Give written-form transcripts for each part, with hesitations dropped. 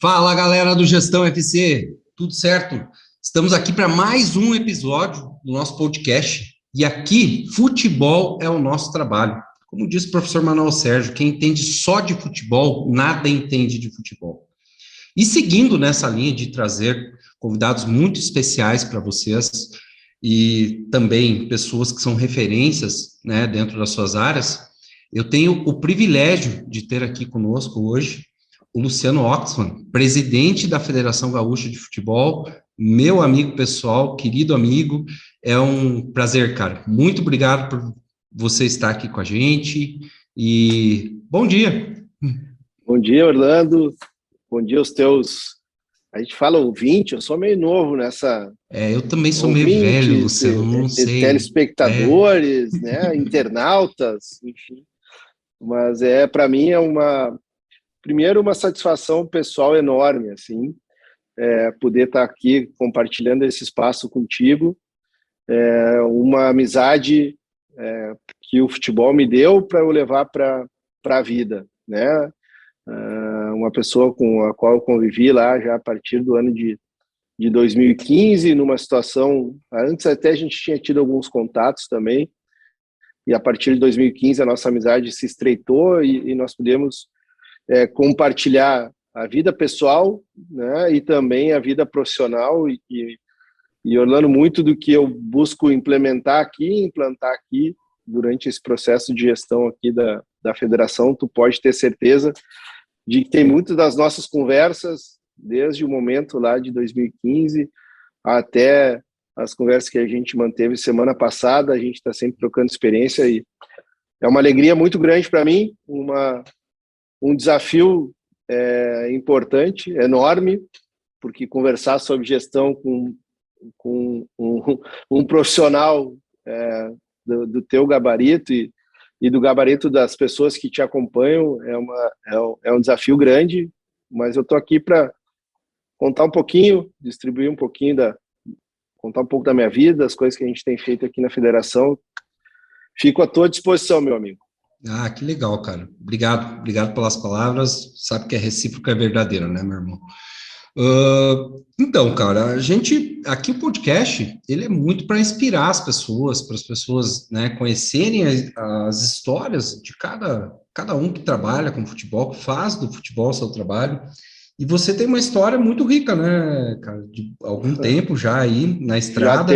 Fala, galera do Gestão FC, tudo certo? Estamos aqui para mais um episódio do nosso podcast. E aqui, futebol é o nosso trabalho. Como disse o professor Manuel Sérgio, quem entende só de futebol, nada entende de futebol. E seguindo nessa linha de trazer convidados muito especiais para vocês e também pessoas que são referências, né, dentro das suas áreas, eu tenho o privilégio de ter aqui conosco hoje o Luciano Oxman, presidente da Federação Gaúcha de Futebol, meu amigo pessoal, querido amigo. É um prazer, cara. Muito obrigado por você estar aqui com a gente e bom dia. Bom dia, Orlando. Bom dia aos teus... A gente fala ouvinte, eu sou meio novo nessa... Eu também sou meio velho, Ouvintes, Luciano, não sei. telespectadores, né, internautas, enfim. Mas para mim primeiro uma satisfação pessoal enorme, assim, poder estar aqui compartilhando esse espaço contigo, uma amizade que o futebol me deu para eu levar para a vida, né? Uma pessoa com a qual eu convivi lá já a partir do ano de 2015, numa situação... Antes até a gente tinha tido alguns contatos também, e a partir de 2015 a nossa amizade se estreitou e nós pudemos compartilhar a vida pessoal, né, e também a vida profissional, e Orlando, muito do que eu busco implantar aqui, durante esse processo de gestão aqui da federação, tu pode ter certeza de que tem muitas das nossas conversas, desde o momento lá de 2015 até as conversas que a gente manteve semana passada, a gente está sempre trocando experiência e é uma alegria muito grande para mim, um desafio importante, enorme, porque conversar sobre gestão com um profissional do teu gabarito e do gabarito das pessoas que te acompanham é um desafio grande, mas eu estou aqui para contar um pouquinho, distribuir um pouquinho contar um pouco da minha vida, das coisas que a gente tem feito aqui na federação. Fico à tua disposição, meu amigo. Ah, que legal, cara. Obrigado pelas palavras. Sabe que a recíproca é verdadeira, né, meu irmão? Então, cara, a gente, aqui o podcast, ele é muito para inspirar as pessoas, para as pessoas, né, conhecerem as histórias de cada um que trabalha com futebol, que faz do futebol seu trabalho. E você tem uma história muito rica, né, cara, de algum tempo já aí na Já estrada,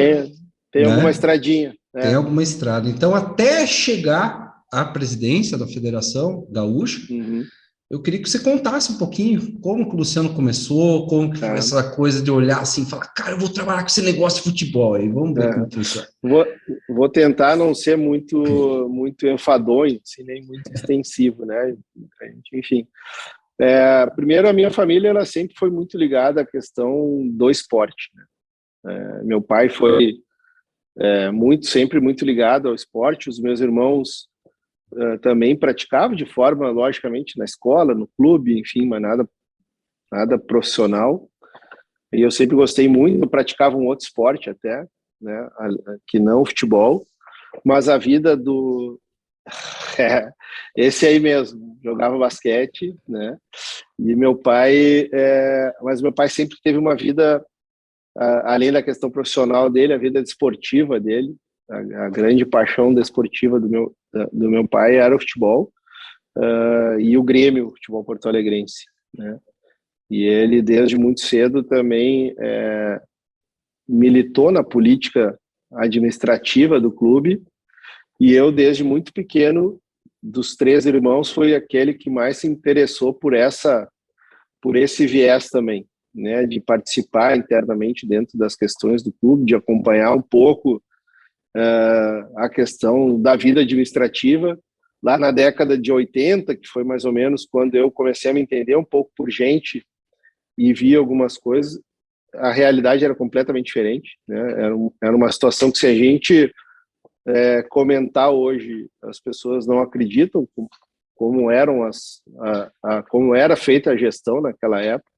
tem alguma né? estradinha. Tem alguma estrada. Então, até chegar à presidência da Federação Gaúcha, eu queria que você contasse um pouquinho como que o Luciano começou, como que foi essa coisa de olhar assim e falar, cara, eu vou trabalhar com esse negócio de futebol aí, vamos ver como funciona. Vou tentar não ser muito enfadonho, assim, nem muito extensivo, né? Enfim. Primeiro, a minha família ela sempre foi muito ligada à questão do esporte, né? Meu pai foi sempre muito ligado ao esporte, os meus irmãos também praticavam de forma, logicamente, na escola, no clube, enfim, mas nada profissional. E eu sempre gostei muito, eu praticava um outro esporte até, né, que não o futebol, mas a vida esse aí mesmo, jogava basquete, né, e mas meu pai sempre teve uma vida, além da questão profissional dele, a vida desportiva dele, a grande paixão desportiva do meu pai era o futebol, e o Grêmio, o futebol porto-alegrense, né? E ele, desde muito cedo, também militou na política administrativa do clube, e eu, desde muito pequeno, dos três irmãos, fui aquele que mais se interessou por esse viés também, né? De participar internamente dentro das questões do clube, de acompanhar um pouco a questão da vida administrativa. Lá na década de 80, que foi mais ou menos quando eu comecei a me entender um pouco por gente e vi algumas coisas, a realidade era completamente diferente, né? Era uma situação que, se a gente comentar hoje, as pessoas não acreditam como como era feita a gestão naquela época.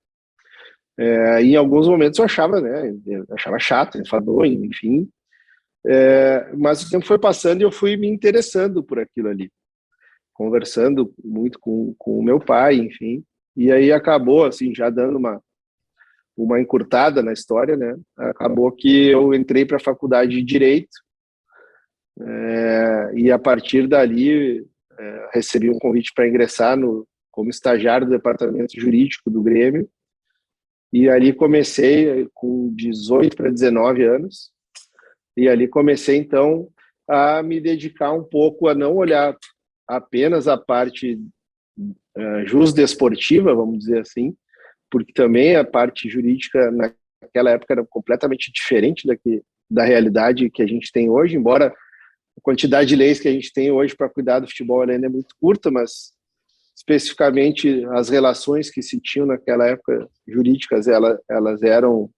E em alguns momentos eu achava chato, enfadonho, enfim. Mas o tempo foi passando e eu fui me interessando por aquilo ali, conversando muito com o meu pai, enfim. E aí acabou, assim, já dando uma encurtada na história, né? Acabou que eu entrei para a faculdade de Direito, e a partir dali recebi um convite para ingressar como estagiário do departamento jurídico do Grêmio, e ali comecei com 18 para 19 anos, e ali comecei então a me dedicar um pouco a não olhar apenas a parte jusdesportiva, vamos dizer assim, porque também a parte jurídica naquela época era completamente diferente da realidade que a gente tem hoje, embora a quantidade de leis que a gente tem hoje para cuidar do futebol ainda é muito curta, mas especificamente as relações que se tinham naquela época jurídicas, elas eram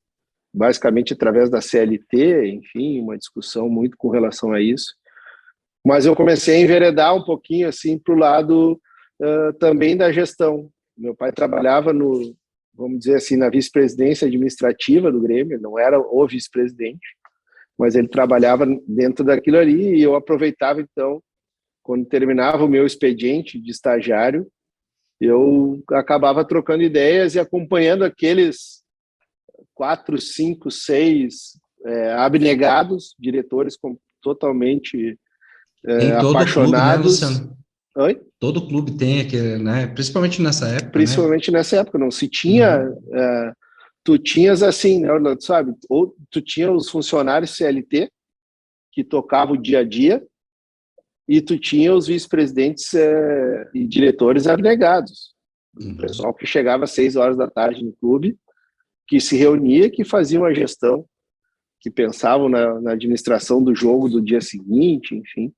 basicamente através da CLT, enfim, uma discussão muito com relação a isso. Mas eu comecei a enveredar um pouquinho assim para o lado também da gestão. Meu pai trabalhava vamos dizer assim, na vice-presidência administrativa do Grêmio, não era o vice-presidente, mas ele trabalhava dentro daquilo ali, e eu aproveitava então, quando terminava o meu expediente de estagiário, eu acabava trocando ideias e acompanhando aqueles 4, 5, 6 abnegados, diretores totalmente Tem todo clube, né, apaixonados. Luciano? Oi? Todo clube tem aquele, né? Principalmente nessa época, né? Principalmente nessa época, não se tinha. Tu tinhas assim, né, sabe? Ou tu tinha os funcionários CLT que tocavam o dia a dia, e tu tinha os vice-presidentes e diretores abnegados. O pessoal que chegava às 6 horas da tarde no clube, que se reunia, que fazia uma gestão, que pensavam na administração do jogo do dia seguinte, enfim.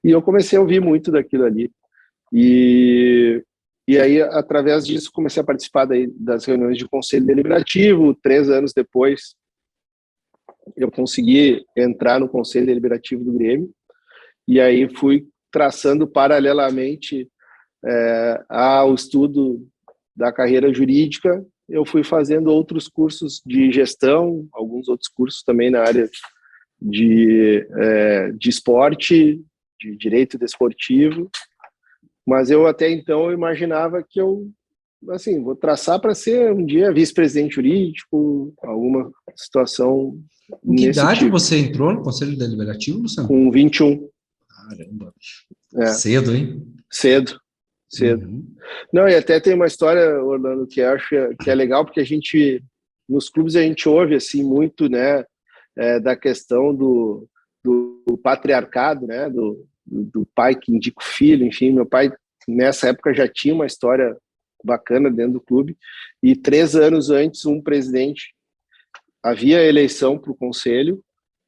E eu comecei a ouvir muito daquilo ali. E aí, através disso, comecei a participar das reuniões de conselho deliberativo. 3 anos depois, eu consegui entrar no conselho deliberativo do Grêmio. E aí fui traçando paralelamente ao estudo da carreira jurídica, eu fui fazendo outros cursos de gestão, alguns outros cursos também na área de esporte, de direito desportivo, mas eu até então imaginava que eu, assim, vou traçar para ser um dia vice-presidente jurídico, alguma situação Com que nesse idade tipo. você entrou no Conselho Deliberativo, Luciano? Com 21. Caramba, Cedo, hein? Cedo. Não, e até tem uma história, Orlando, que eu acho que é legal, porque nos clubes a gente ouve assim muito, né, da questão do patriarcado, né, do pai que indica o filho, enfim. Meu pai nessa época já tinha uma história bacana dentro do clube, e 3 anos antes havia eleição para o conselho,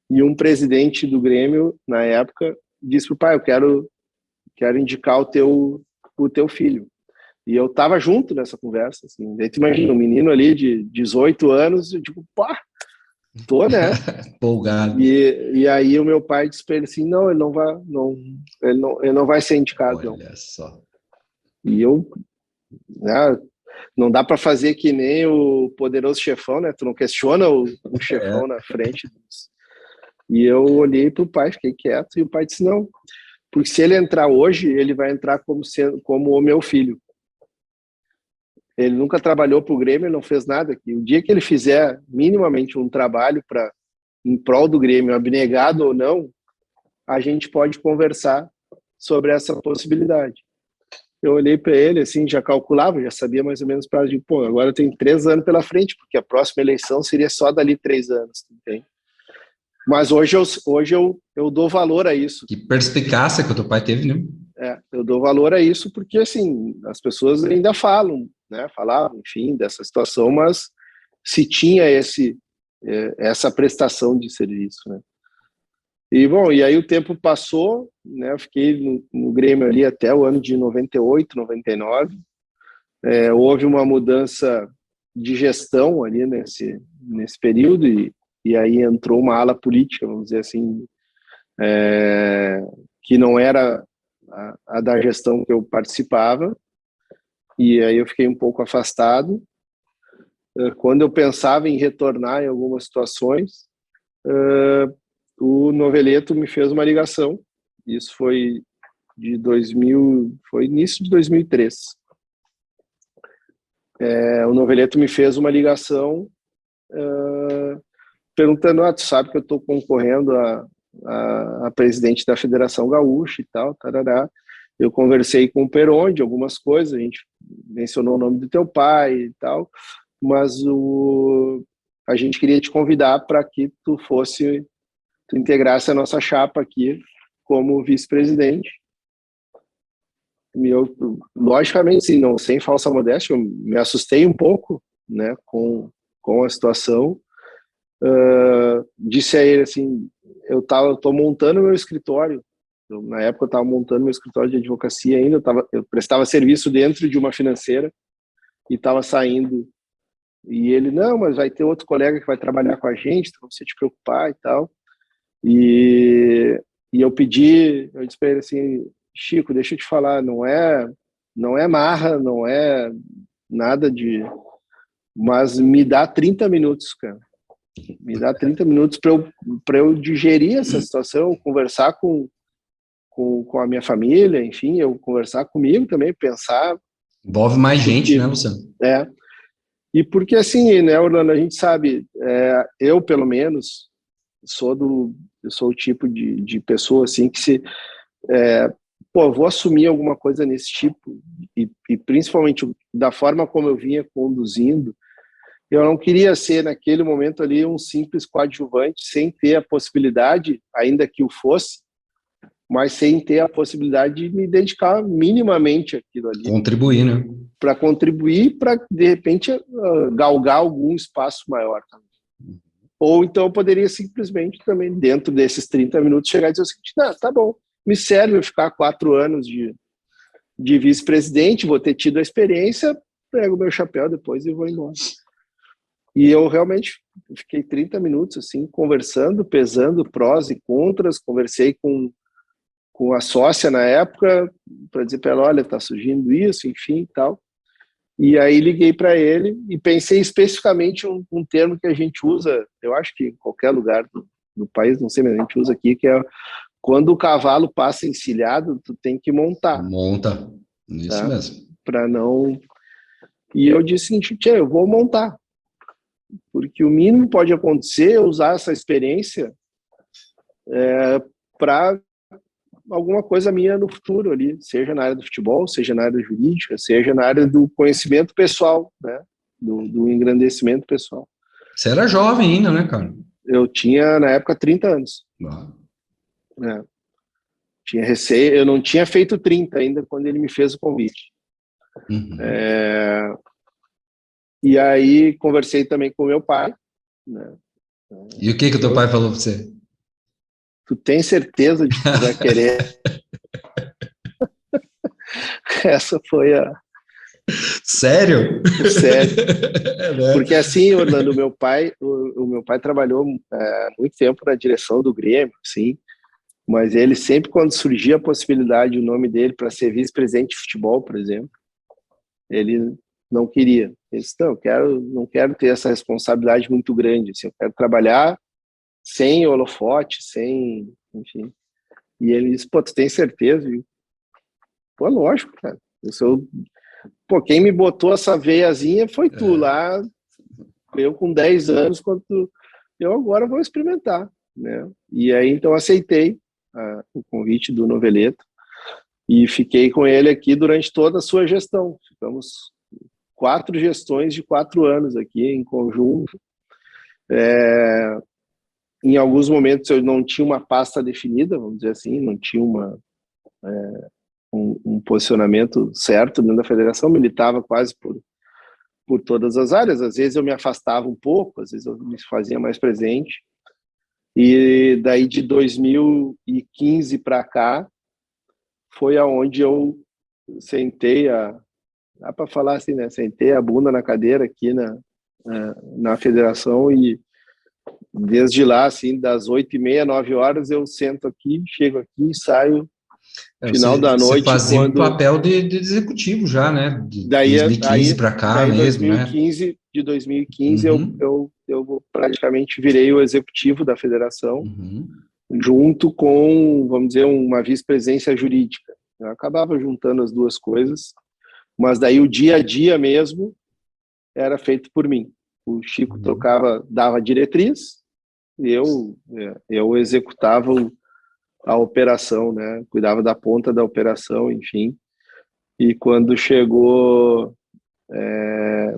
e um presidente do Grêmio na época disse para o pai: eu quero indicar o teu filho. E eu estava junto nessa conversa, assim. Daí tu imagina, um menino ali de 18 anos, eu digo, pá, tô, né? Empolgado. E aí o meu pai disse para ele assim, não, ele não vai ser indicado, não. Olha só. E eu, né, não dá para fazer que nem o Poderoso Chefão, né? Tu não questiona o chefão na frente. E eu olhei pro pai, fiquei quieto, e o pai disse, não, porque se ele entrar hoje, ele vai entrar como o meu filho. Ele nunca trabalhou para o Grêmio, ele não fez nada aqui. O dia que ele fizer minimamente um trabalho em prol do Grêmio, abnegado ou não, a gente pode conversar sobre essa possibilidade. Eu olhei para ele, assim, já calculava, já sabia mais ou menos para de, pô, agora eu tenho 3 anos pela frente, porque a próxima eleição seria só dali 3 anos, entende? Mas hoje eu dou valor a isso. Que perspicácia que o teu pai teve, né? Eu dou valor a isso porque, assim, as pessoas ainda falam, né? Falavam, enfim, dessa situação, mas se tinha essa prestação de serviço, né? E, bom, e aí o tempo passou, né? Eu fiquei no Grêmio ali até o ano de 98, 99. Houve uma mudança de gestão ali nesse período, e aí entrou uma ala política, vamos dizer assim, que não era a da gestão que eu participava, e aí eu fiquei um pouco afastado. Quando eu pensava em retornar em algumas situações, o Noveleto me fez uma ligação. Isso foi foi início de 2003. o Noveleto me fez uma ligação perguntando, tu sabe que eu estou concorrendo a presidente da Federação Gaúcha e tal, tarará. Eu conversei com o Peron de algumas coisas, a gente mencionou o nome do teu pai e tal, mas a gente queria te convidar para que tu integrasse a nossa chapa aqui como vice-presidente. Logicamente, sim, não, sem falsa modéstia, eu me assustei um pouco, né, com a situação. Disse a ele assim, eu estou montando meu escritório. Na época eu estava montando meu escritório de advocacia ainda, eu prestava serviço dentro de uma financeira e estava saindo. E ele, não, mas vai ter outro colega que vai trabalhar com a gente, então você te preocupar e tal. E eu disse para ele assim, Chico, deixa eu te falar, não é marra, não é nada de... Mas me dá 30 minutos, cara. Me dá 30 minutos para eu digerir essa situação, conversar com a minha família, enfim, eu conversar comigo também, pensar... Envolve mais gente, né, Luciano? E porque assim, né, Orlando, a gente sabe, eu pelo menos eu sou o tipo de pessoa assim que eu vou assumir alguma coisa nesse tipo e principalmente da forma como eu vinha conduzindo, eu não queria ser naquele momento ali um simples coadjuvante sem ter a possibilidade, ainda que o fosse, mas sem ter a possibilidade de me dedicar minimamente àquilo ali. Contribuir, né? Para contribuir, para, de repente, galgar algum espaço maior também. Ou então eu poderia simplesmente também, dentro desses 30 minutos, chegar e dizer o seguinte, tá bom, me serve eu ficar 4 anos de vice-presidente, vou ter tido a experiência, pego o meu chapéu depois e vou embora. E eu realmente fiquei 30 minutos assim, conversando, pesando prós e contras, conversei com a sócia na época, para dizer para ela, olha, está surgindo isso, enfim, e tal. E aí liguei para ele e pensei especificamente um termo que a gente usa, eu acho que em qualquer lugar do país, não sei, mas a gente usa aqui, que é quando o cavalo passa encilhado, tu tem que montar. Monta, isso tá? mesmo. Para não... E eu disse assim, tchê, eu vou montar. Porque o mínimo que pode acontecer é usar essa experiência para alguma coisa minha no futuro ali, seja na área do futebol, seja na área jurídica, seja na área do conhecimento pessoal, né? Do engrandecimento pessoal. Você era jovem ainda, né, cara? Eu tinha, na época, 30 anos. Eu não tinha feito 30 ainda quando ele me fez o convite. Uhum. E aí conversei também com meu pai. Né? E o que o teu pai falou para você? Tu tem certeza de que tu vai querer? Essa foi a... Sério? Sério. Porque assim, Orlando, o meu pai trabalhou muito tempo na direção do Grêmio, assim, mas ele sempre, quando surgia a possibilidade, o nome dele para ser vice-presidente de futebol, por exemplo, ele não queria. Ele disse, não quero ter essa responsabilidade muito grande, assim, eu quero trabalhar sem holofote, sem, enfim. E ele disse, tu tem certeza? E, lógico, cara. Quem me botou essa veiazinha foi tu lá, eu com 10 anos, eu agora vou experimentar, né? E aí, então, aceitei o convite do Noveleto e fiquei com ele aqui durante toda a sua gestão. Ficamos 4 gestões de 4 anos aqui em conjunto. Em alguns momentos eu não tinha uma pasta definida, vamos dizer assim, não tinha um posicionamento certo dentro da federação, militava quase por todas as áreas. Às vezes eu me afastava um pouco, às vezes eu me fazia mais presente. E daí de 2015 para cá foi aonde eu sentei dá para falar assim, né? Sentei a bunda na cadeira aqui na federação e desde lá, assim, das 8h30, 9h, eu sento aqui, chego aqui, saio final da noite. Você fazia um papel de executivo já, né? De 2015 para cá mesmo, 2015, né? De 2015 eu praticamente virei o executivo da federação, junto com, vamos dizer, uma vice-presidência jurídica. Eu acabava juntando as duas coisas, mas daí o dia a dia mesmo era feito por mim. O Chico dava diretriz, e eu executava a operação, né? Cuidava da ponta da operação, enfim. E quando chegou,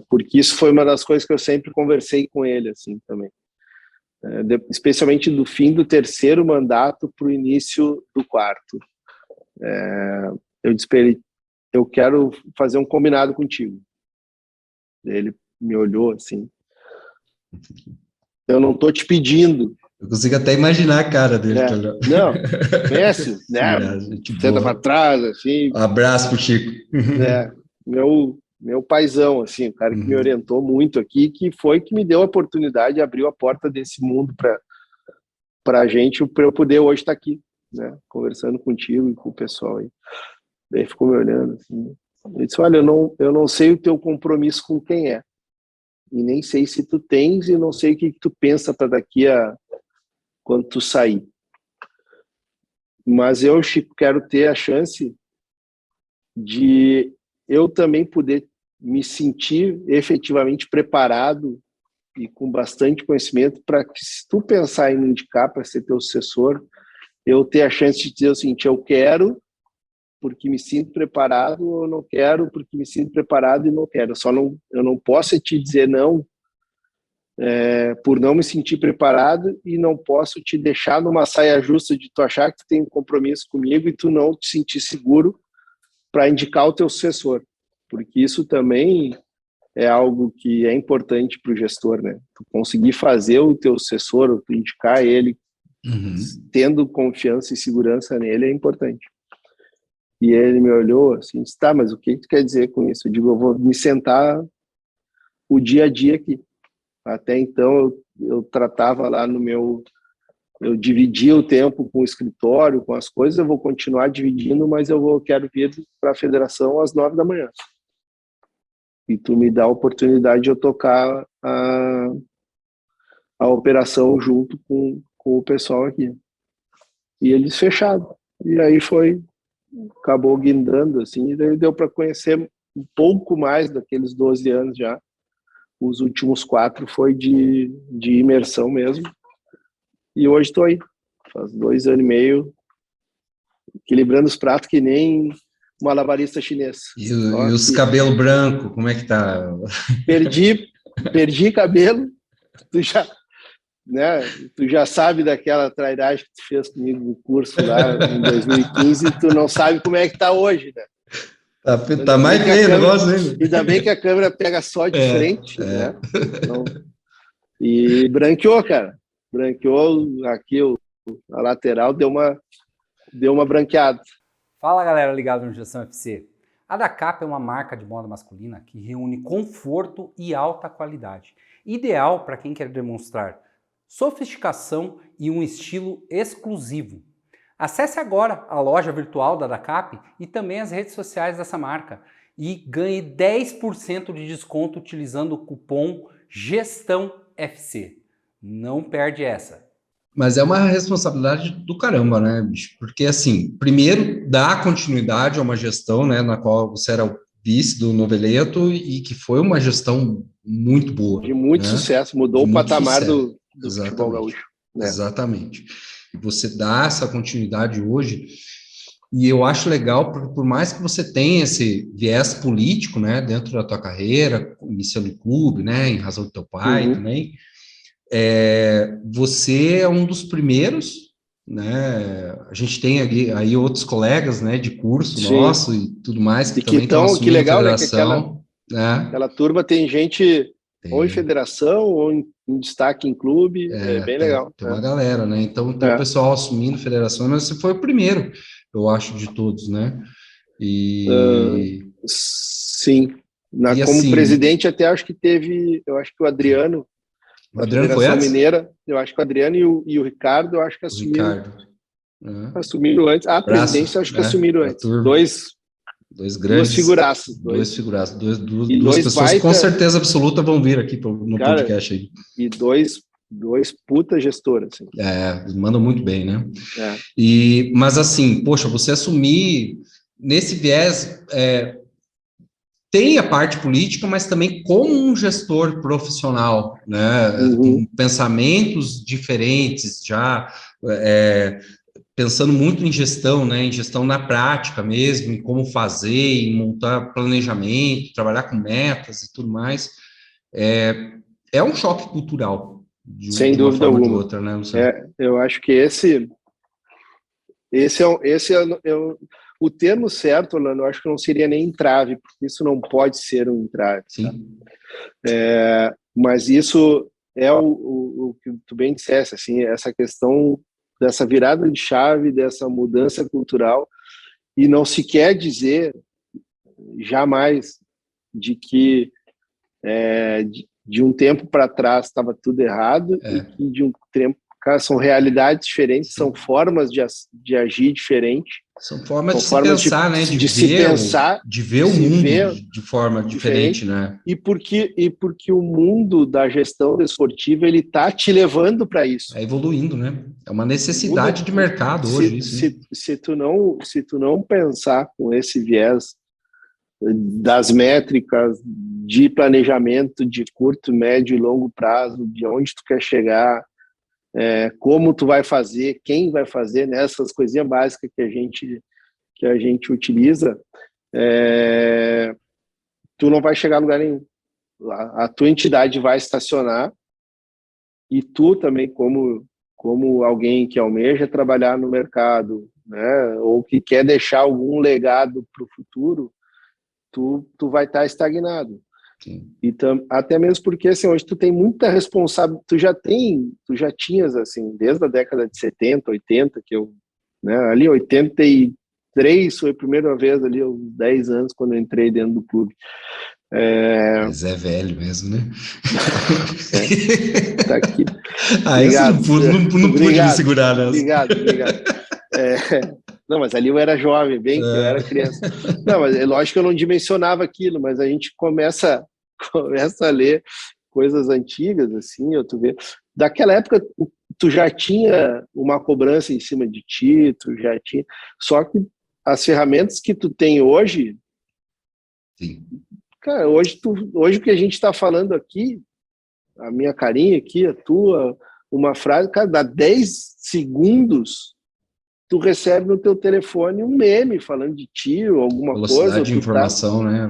porque isso foi uma das coisas que eu sempre conversei com ele, assim, também. Especialmente do fim do 3º mandato para o início do 4º. Eu disse para ele, eu quero fazer um combinado contigo. Ele me olhou assim, eu não estou te pedindo. Eu consigo até imaginar a cara dele. Não, conhece? Né? Senta para trás, assim. Um abraço pro Chico. Meu paizão, assim, o cara que me orientou muito aqui, que me deu a oportunidade, abriu a porta desse mundo para a gente, para eu poder hoje estar aqui, né? Conversando contigo e com o pessoal aí. Daí ficou me olhando assim. Ele disse, olha, eu não sei o teu compromisso com quem é. E nem sei se tu tens e não sei o que tu pensa para daqui a quando tu sair. Mas eu, Chico, quero ter a chance de eu também poder me sentir efetivamente preparado e com bastante conhecimento para que, se tu pensar em me indicar para ser teu sucessor, eu ter a chance de dizer o seguinte, eu quero porque me sinto preparado, ou não quero porque me sinto preparado e não quero. Eu não posso te dizer não por não me sentir preparado, e não posso te deixar numa saia justa de tu achar que tu tem um compromisso comigo e tu não te sentir seguro para indicar o teu sucessor, porque isso também é algo que é importante para o gestor, né? Tu conseguir fazer o teu sucessor, tu indicar ele, tendo confiança e segurança nele, é importante. E ele me olhou assim, disse, tá, mas o que tu quer dizer com isso? Eu digo, eu vou me sentar o dia a dia aqui. Até então eu tratava lá eu dividia o tempo com o escritório, com as coisas, eu vou continuar dividindo, mas quero vir para a federação às 9 da manhã. E tu me dá a oportunidade de eu tocar a operação junto com o pessoal aqui. E eles fecharam. E aí acabou guindando, assim, e daí deu para conhecer um pouco mais daqueles 12 anos já. Os últimos 4 foi de imersão mesmo. E hoje estou aí, faz 2 anos e meio, equilibrando os pratos que nem um malabarista chinês. E os cabelos brancos, como é que tá? Perdi cabelo, tu já sabe daquela trairagem que tu fez comigo no curso lá em 2015, tu não sabe como é que tá hoje, né? Tá mais feio o negócio ainda. Ainda bem que a câmera pega só de frente, né? Então, e branqueou, cara. Branqueou aqui a lateral, deu uma branqueada. Fala, galera ligado no Gestão FC. A Adacap é uma marca de moda masculina que reúne conforto e alta qualidade, ideal para quem quer demonstrar sofisticação e um estilo exclusivo. Acesse agora a loja virtual da Adacap e também as redes sociais dessa marca e ganhe 10% de desconto utilizando o cupom GESTÃOFC. Não perde essa. Mas é uma responsabilidade do caramba, né, bicho? Porque, assim, primeiro, dá continuidade a uma gestão, né, na qual você era o vice do Noveleto e que foi uma gestão muito boa. De muito sucesso, mudou o patamar do futebol gaúcho. Né? Exatamente. E você dá essa continuidade hoje, e eu acho legal, porque por mais que você tenha esse viés político, né, dentro da tua carreira, iniciando o clube, né, em razão do teu pai também, você é um dos primeiros, né, a gente tem aí outros colegas, né, de curso nosso e tudo mais, que também estão assumindo a federação. Aquela turma tem gente ou em federação ou em destaque em clube, é bem legal. Tem uma galera, né, então tem o pessoal assumindo federação, mas você foi o primeiro, eu acho, de todos, né, sim, como assim, presidente até acho que teve, eu acho que o Adriano foi antes? Mineira, eu acho que o Adriano e o Ricardo, eu acho que assumiram antes. A presidência, acho que assumiram antes. Dois grandes. Duas figuraças. Duas pessoas que com certeza absoluta vão vir aqui no podcast aí. E dois puta gestoras. Assim. Eles mandam muito bem, né? Mas assim, poxa, você assumir nesse viés tem a parte política, mas também como um gestor profissional, né? Com pensamentos diferentes, já pensando muito em gestão, né? Em gestão na prática mesmo, em como fazer, em montar planejamento, trabalhar com metas e tudo mais. É um choque cultural, Sem de uma dúvida forma ou de alguma. outra, né, Luciano? Eu acho que o termo certo, Orlando, eu acho que não seria nem entrave, porque isso não pode ser um entrave. Sim. Mas isso é o que tu bem disseste, assim, essa questão dessa virada de chave, dessa mudança cultural, e não se quer dizer jamais de que de um tempo para trás estava tudo errado e que de um tempo, cara, são realidades diferentes, são formas de agir diferente. São formas de se formas pensar, né? de se pensar, de ver o mundo de forma diferente, né? E porque o mundo da gestão desportiva ele está te levando para isso. É evoluindo, né? É uma necessidade de mercado hoje isso. Né? Se tu não pensar com esse viés das métricas de planejamento de curto, médio e longo prazo, de onde tu quer chegar, como tu vai fazer, quem vai fazer, nessas coisinhas básicas que a gente utiliza, tu não vai chegar a lugar nenhum. A tua entidade vai estacionar e tu também, como alguém que almeja trabalhar no mercado, né, ou que quer deixar algum legado para o futuro, tu vai estar estagnado. Sim. Então, até mesmo porque assim, hoje tu tem muita responsabilidade, tu já tinhas assim, desde a década de 70, 80, que eu, né, ali 83 foi a primeira vez ali, aos 10 anos, quando eu entrei dentro do clube. Mas é velho mesmo, né? Tá aqui. Obrigado. Não pude me segurar nessa. Obrigado. Não, mas ali eu era jovem, eu era criança. Não, mas é lógico que eu não dimensionava aquilo, mas a gente começa a ler coisas antigas, assim, tu vê. Daquela época, tu já tinha uma cobrança em cima de ti, só que as ferramentas que tu tem hoje, sim. Cara, hoje o que a gente está falando aqui, a minha carinha aqui, a tua, uma frase, cara, dá 10 segundos, tu recebe no teu telefone um meme falando de ti ou alguma coisa. Velocidade de informação, né?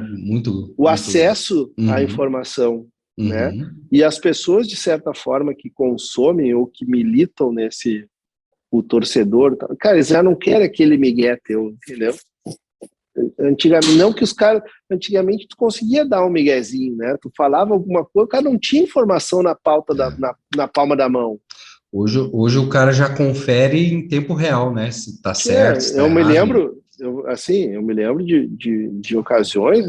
O acesso à informação, né? E as pessoas, de certa forma, que consomem ou que militam o torcedor, cara, eles já não querem aquele migué teu, entendeu? Antigamente tu conseguia dar um miguezinho, né? Tu falava alguma coisa, o cara não tinha informação na pauta na palma da mão. Hoje o cara já confere em tempo real, né? Se tá certo, se tá errado. Eu me lembro de ocasiões,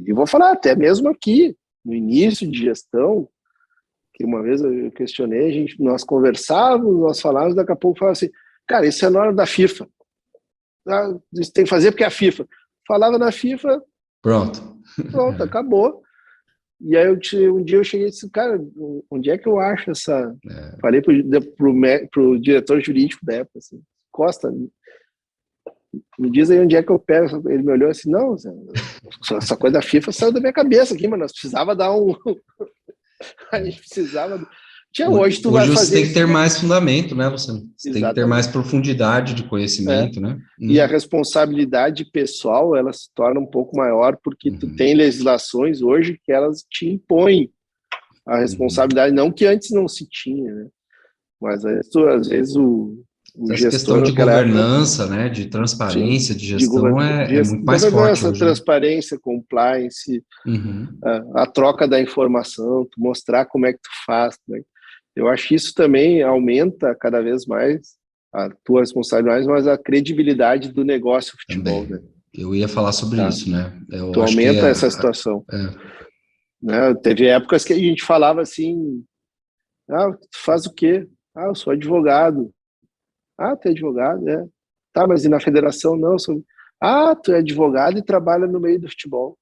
e vou falar até mesmo aqui, no início de gestão, que uma vez eu questionei, nós conversávamos, nós falávamos, daqui a pouco falava assim, cara, isso é na hora da FIFA. Isso tem que fazer porque é a FIFA. Falava na FIFA, pronto, acabou. E aí um dia eu cheguei e disse, cara, onde é que eu acho essa... Falei pro diretor jurídico da época, assim, Costa, me diz aí onde é que eu pego. Ele me olhou assim, não, essa coisa da FIFA saiu da minha cabeça aqui, mas nós precisava dar a gente precisava... Hoje você tem que ter mais fundamento, né, Luciano? Você tem que ter mais profundidade de conhecimento, né? E a responsabilidade pessoal, ela se torna um pouco maior, porque tu tem legislações hoje que elas te impõem a responsabilidade, não que antes não se tinha, né? Mas às vezes o essa questão de governança, né, de transparência, de gestão é muito mais forte hoje. Transparência, compliance, a troca da informação, tu mostrar como é que tu faz, né? Eu acho que isso também aumenta cada vez mais a tua responsabilidade, mas a credibilidade do negócio futebol. Né? Eu ia falar sobre isso, né? Tu aumenta essa situação. Né? Teve épocas que a gente falava assim, tu faz o quê? Eu sou advogado. Tu é advogado, né? Tá, mas e na federação? Não, tu é advogado e trabalha no meio do futebol.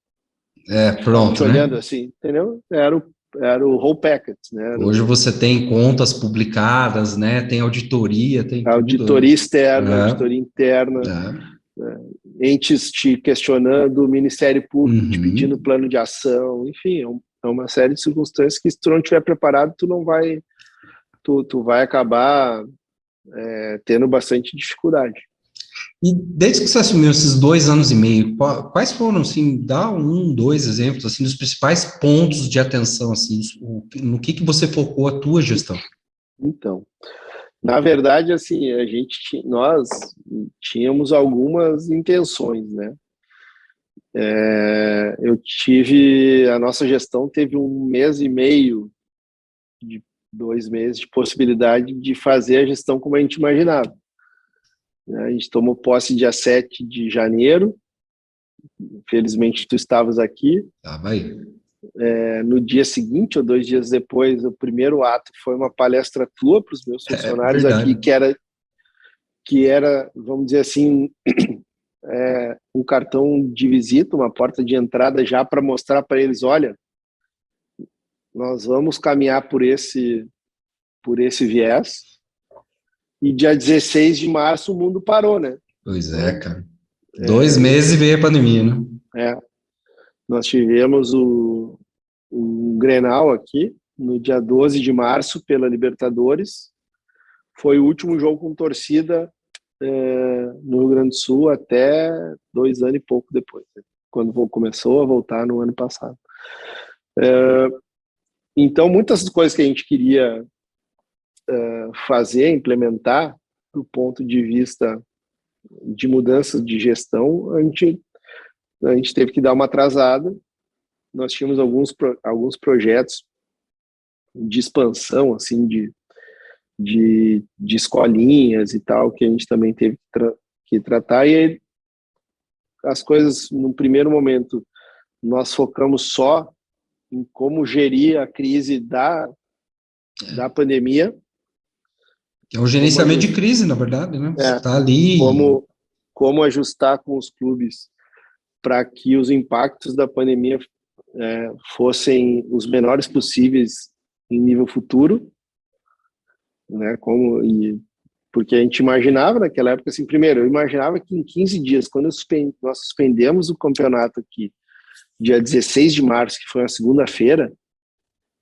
Pronto, te olhando assim, entendeu? Era o whole package, né? Hoje você tem contas publicadas, né? Tem auditoria, tem auditoria tudo. externa, auditoria interna. entes te questionando, o Ministério Público te pedindo plano de ação, enfim, é uma série de circunstâncias que se tu não estiver preparado, tu vai acabar tendo bastante dificuldade. E desde que você assumiu esses 2 anos e meio, quais foram, assim, dá 2 exemplos, assim, dos principais pontos de atenção, assim, no que você focou a tua gestão? Então, na verdade, assim, nós tínhamos algumas intenções, né? A nossa gestão teve 1 mês e meio, 2 meses de possibilidade de fazer a gestão como a gente imaginava. A gente tomou posse dia 7 de janeiro, infelizmente tu estavas aqui. Tava aí. No dia seguinte, ou 2 dias depois, o primeiro ato foi uma palestra tua para os meus funcionários aqui, que era, vamos dizer assim, um cartão de visita, uma porta de entrada já para mostrar para eles, olha, nós vamos caminhar por esse viés. E dia 16 de março o mundo parou, né? Pois é, cara. 2 meses e veio a pandemia, né? Nós tivemos o Grenal aqui, no dia 12 de março, pela Libertadores. Foi o último jogo com torcida no Rio Grande do Sul até 2 anos e pouco depois, né? Quando começou a voltar no ano passado. Então, muitas coisas que a gente queria fazer, implementar, do ponto de vista de mudanças de gestão, a gente teve que dar uma atrasada. Nós tínhamos alguns projetos de expansão, assim, de escolinhas e tal, que a gente também teve que tratar, e aí, as coisas, no primeiro momento, nós focamos só em como gerir a crise da pandemia. É o gerenciamento de crise, na verdade, né? Você está ali... Como ajustar com os clubes para que os impactos da pandemia fossem os menores possíveis em nível futuro, né? Porque a gente imaginava naquela época, assim, primeiro, eu imaginava que em 15 dias, quando nós suspendemos o campeonato aqui, dia 16 de março, que foi uma segunda-feira,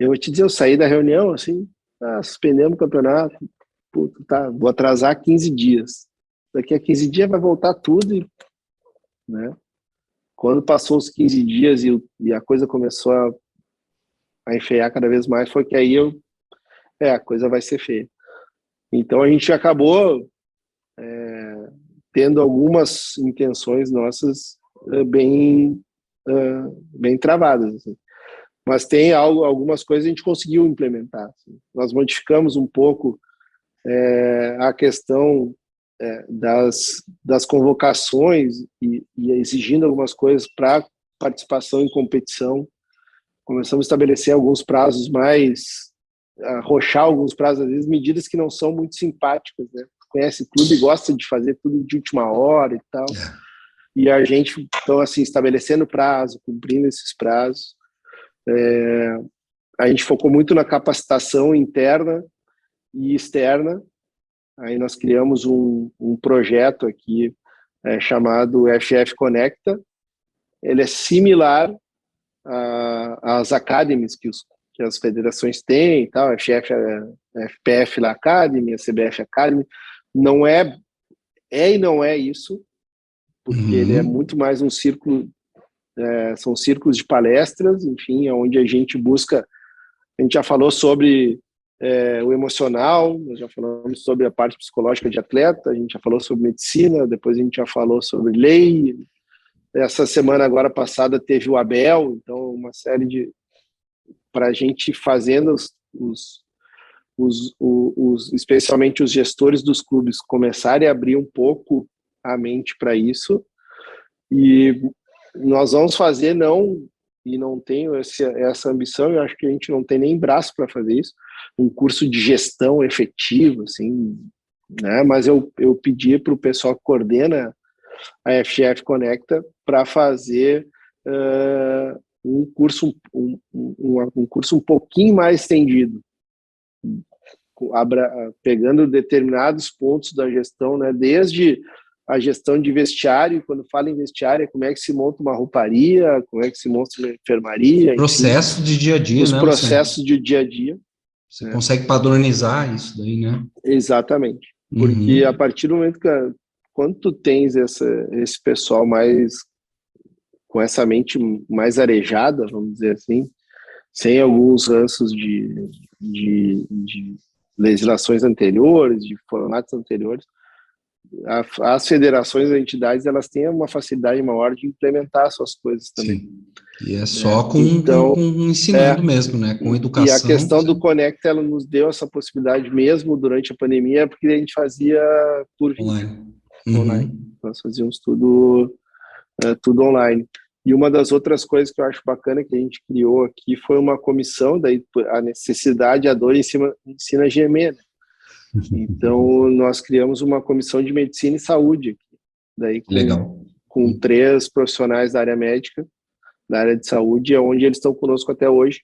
eu vou te dizer, eu saí da reunião, assim, suspendemos o campeonato, puta, tá, vou atrasar 15 dias. Daqui a 15 dias vai voltar tudo, né? Quando passou os 15 dias e a coisa começou a enfeiar cada vez mais, foi que aí a coisa vai ser feia. Então a gente acabou tendo algumas intenções nossas bem travadas, assim. Mas tem algumas coisas que a gente conseguiu implementar, assim. Nós modificamos um pouco a questão das convocações e exigindo algumas coisas para participação em competição. Começamos a estabelecer alguns prazos arrochar alguns prazos, às vezes medidas que não são muito simpáticas, né? Conhece clube e gosta de fazer tudo de última hora e tal. E a gente, então, assim, estabelecendo prazo, cumprindo esses prazos. A gente focou muito na capacitação interna e externa. Aí nós criamos um projeto aqui chamado FF Conecta. Ele é similar às academies que as federações têm e tal. A FPF Academy, a CBF Academy. Não é e não é isso, porque ele é muito mais um círculo, são círculos de palestras, enfim, onde a gente busca, a gente já falou sobre o emocional, nós já falamos sobre a parte psicológica de atleta, a gente já falou sobre medicina, depois a gente já falou sobre lei. Essa semana agora passada teve o Abel, então uma série para a gente fazendo especialmente os gestores dos clubes começarem a abrir um pouco a mente para isso. E nós vamos fazer, não tenho essa ambição, eu acho que a gente não tem nem braço para fazer isso, um curso de gestão efetivo, assim, né? Mas eu pedi para o pessoal que coordena a FGF Conecta para fazer um curso um pouquinho mais estendido, pegando determinados pontos da gestão, né? Desde a gestão de vestiário, e quando fala em vestiário, como é que se monta uma rouparia, como é que se monta uma enfermaria, Processo de dia a dia, os né, processos de dia a dia. Você consegue padronizar isso daí, né? Exatamente. Porque a partir do momento que quando tu tens esse pessoal mais com essa mente mais arejada, vamos dizer assim, sem alguns ranços de legislações anteriores, de formatos anteriores, as federações, as entidades, elas têm uma facilidade maior de implementar suas coisas também. Sim. E é só com ensinando mesmo, né? Com educação. E a questão do Conecta, ela nos deu essa possibilidade mesmo durante a pandemia, porque a gente fazia por online. Online. Nós fazíamos tudo online. E uma das outras coisas que eu acho bacana que a gente criou aqui foi uma comissão, daí a necessidade, a dor ensina a gemer, né? Então, nós criamos uma comissão de medicina e saúde, daí com 3 profissionais da área médica, da área de saúde, onde eles estão conosco até hoje,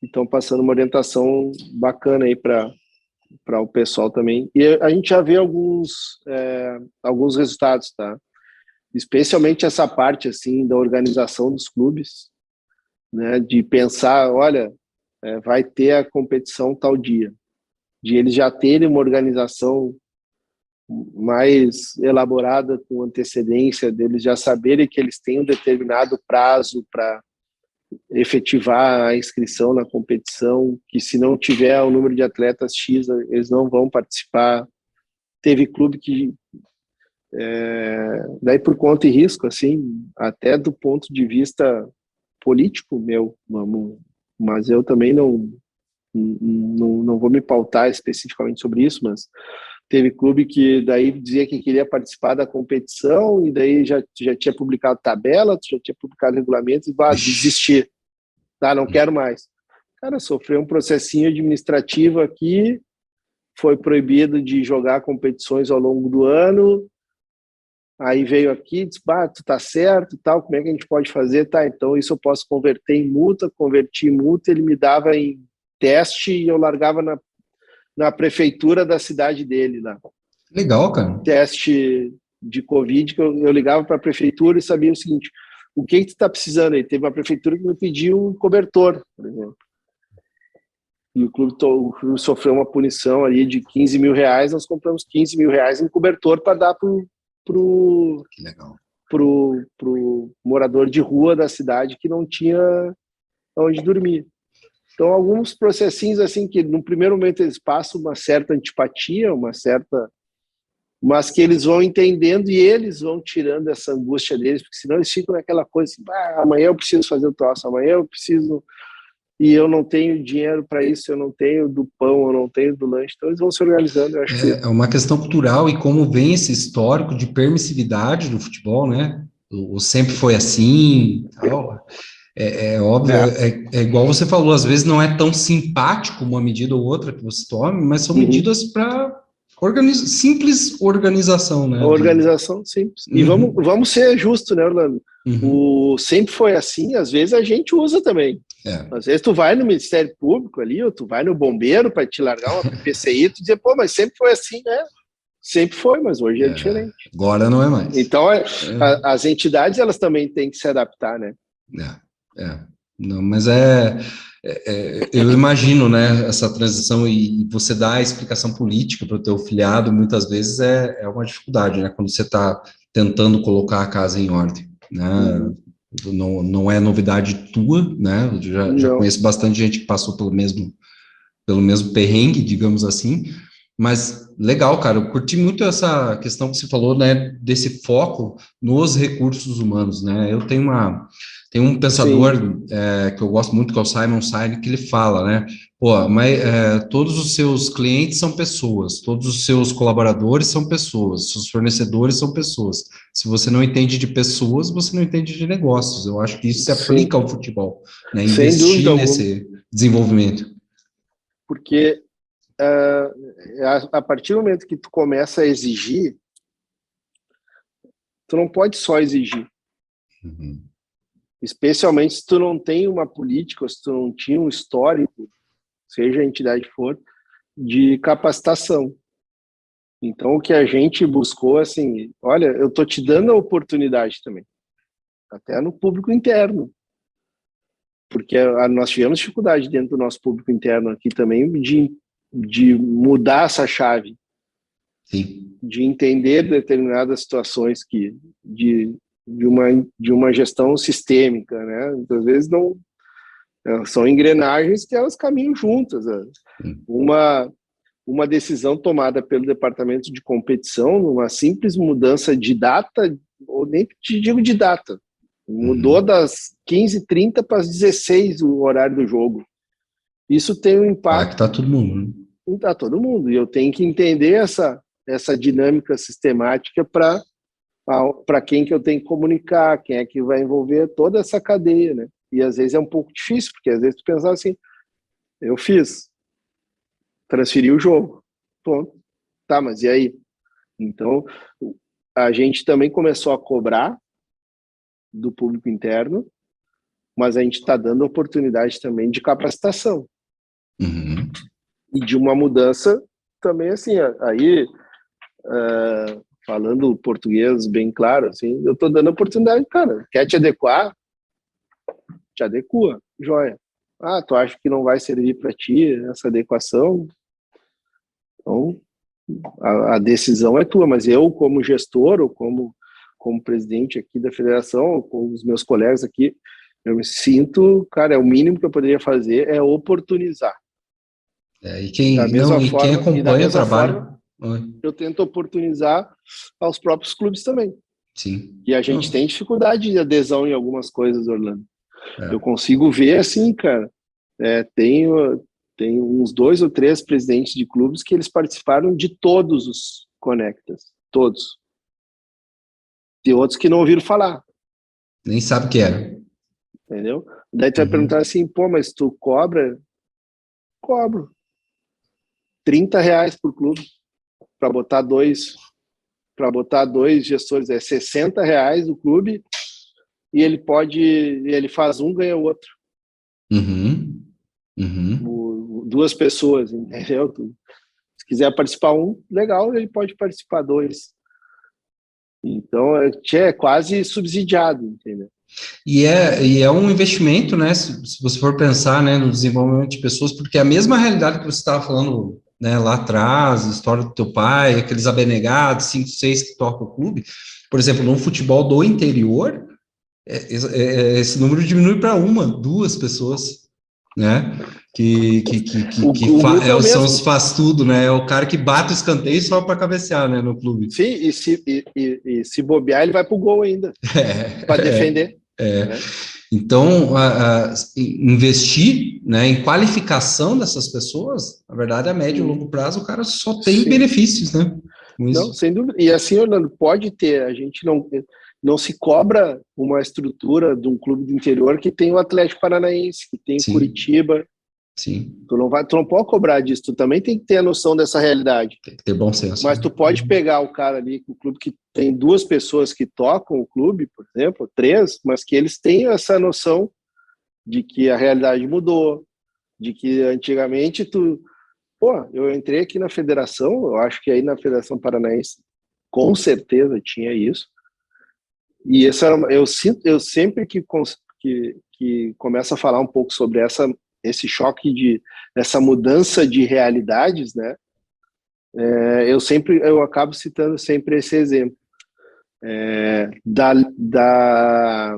e estão passando uma orientação bacana aí para o pessoal também. E a gente já vê alguns resultados, tá? Especialmente essa parte, assim, da organização dos clubes, né? De pensar, olha, vai ter a competição tal dia, de eles já terem uma organização mais elaborada com antecedência, deles já saberem que eles têm um determinado prazo para efetivar a inscrição na competição, que se não tiver o número de atletas X, eles não vão participar. Teve clube que, daí por conta e risco, assim, até do ponto de vista político meu, mas eu também não vou me pautar especificamente sobre isso, mas teve clube que daí dizia que queria participar da competição e daí já tinha publicado tabela, já tinha publicado regulamentos e desistir. Tá, não quero mais. Cara, sofreu um processinho administrativo aqui, foi proibido de jogar competições ao longo do ano, aí veio aqui, disse, tu tá certo, tal, como é que a gente pode fazer? Tá, então isso eu posso converter em multa, converti em multa, ele me dava em teste e eu largava na prefeitura da cidade dele lá. Legal, cara. Teste de Covid, que eu ligava para a prefeitura e sabia o seguinte, o que tu está precisando aí? Teve uma prefeitura que me pediu um cobertor, por exemplo. E o clube sofreu uma punição ali de 15 mil reais, nós compramos 15 mil reais em cobertor para dar pro morador de rua da cidade que não tinha onde dormir. Então, alguns processinhos assim que no primeiro momento eles passam uma certa antipatia, mas que eles vão entendendo e eles vão tirando essa angústia deles, porque senão eles ficam naquela coisa assim, amanhã eu preciso fazer o troço, amanhã eu preciso, e eu não tenho dinheiro para isso, eu não tenho do pão, eu não tenho do lanche, então eles vão se organizando, eu acho que... É uma questão cultural e como vem esse histórico de permissividade do futebol, né? O sempre foi assim, tal... É óbvio, é igual você falou, às vezes não é tão simpático uma medida ou outra que você tome, mas são medidas para simples organização, né? Organização simples. E vamos ser justos, né, Orlando? O sempre foi assim, às vezes a gente usa também. Às vezes tu vai no Ministério Público ali, ou tu vai no bombeiro para te largar uma PPCI, tu dizer, pô, mas sempre foi assim, né? Sempre foi, mas hoje é diferente. Agora não é mais. Então, as entidades, elas também têm que se adaptar, né? Não, mas eu imagino, né, essa transição e você dar a explicação política para o teu filiado, muitas vezes é uma dificuldade, né, quando você está tentando colocar a casa em ordem, né, não é novidade tua, né, eu já conheço bastante gente que passou pelo mesmo perrengue, digamos assim, mas legal, cara, eu curti muito essa questão que você falou, né, desse foco nos recursos humanos, né, tem um pensador que eu gosto muito, que é o Simon Sinek, que ele fala, né, todos os seus clientes são pessoas, todos os seus colaboradores são pessoas, seus fornecedores são pessoas. Se você não entende de pessoas, você não entende de negócios. Eu acho que isso se aplica ao futebol, né, investir nesse desenvolvimento. Porque a partir do momento que tu começa a exigir, tu não pode só exigir. Especialmente se tu não tem uma política, se tu não tinha um histórico, seja a entidade que for, de capacitação. Então, o que a gente buscou, assim, olha, eu tô te dando a oportunidade também, até no público interno, porque nós tivemos dificuldade dentro do nosso público interno aqui também de mudar essa chave, Sim. de entender determinadas situações de uma gestão sistêmica, né? Muitas vezes não são engrenagens que elas caminham juntas. Né? Uma decisão tomada pelo departamento de competição, numa simples mudança de data, ou nem te digo de data, mudou das 15h30 para as 16 o horário do jogo. Isso tem um impacto. Tá todo mundo, né? Tá todo mundo. E eu tenho que entender essa dinâmica sistemática para quem que eu tenho que comunicar, quem é que vai envolver toda essa cadeia, né? E às vezes é um pouco difícil, porque às vezes tu pensar assim, eu transferi o jogo, pronto, tá, mas e aí? Então, a gente também começou a cobrar do público interno, mas a gente está dando oportunidade também de capacitação. Uhum. E de uma mudança também, assim, aí, falando português bem claro, assim, eu estou dando oportunidade, cara, quer te adequar? Te adequa, joia. Ah, tu acha que não vai servir para ti essa adequação? Então, a decisão é tua, mas eu, como gestor, ou como presidente aqui da federação, com os meus colegas aqui, eu me sinto, cara, o mínimo que eu poderia fazer é oportunizar. E quem acompanha o trabalho... eu tento oportunizar aos próprios clubes também. Sim. E a gente tem dificuldade de adesão em algumas coisas, Orlando. Eu consigo ver assim, cara, tem uns 2 ou 3 presidentes de clubes que eles participaram de todos os Conectas, todos. E outros que não ouviram falar. Nem sabe o que era. Entendeu? Daí tu vai perguntar assim, pô, mas tu cobra? Cobro. R$30 por clube para botar dois gestores, R$60 o clube, e ele faz um, ganha o outro. Duas pessoas, entendeu? Se quiser participar um, legal, ele pode participar 2. Então, é quase subsidiado, entendeu? E é um investimento, né, se você for pensar, né, no desenvolvimento de pessoas, porque a mesma realidade que você estava falando, né, lá atrás, a história do teu pai, aqueles abnegados, 5, 6 que tocam o clube, por exemplo, no futebol do interior, esse número diminui para 1, 2 pessoas, né, são os faz tudo, né, é o cara que bate o escanteio só para cabecear, né, no clube. Sim, e se bobear, ele vai pro gol ainda, para defender. Né? Então, investir, né, em qualificação dessas pessoas, na verdade, a médio e longo prazo, o cara só tem benefícios, né? Não, sem dúvida. E assim, Orlando, pode ter, a gente não se cobra uma estrutura de um clube do interior que tem o Atlético Paranaense, que tem o Curitiba. Sim. Tu não pode cobrar disso, tu também tem que ter a noção dessa realidade. Tem que ter bom senso. Mas tu pode pegar o cara ali, o clube que tem 2 pessoas que tocam o clube, por exemplo, 3, mas que eles têm essa noção de que a realidade mudou, de que antigamente eu entrei aqui na federação, eu acho que aí na Federação Paranaense com certeza tinha isso, e eu sempre que começo a falar um pouco sobre esse choque essa mudança de realidades, né? Eu acabo citando sempre esse exemplo da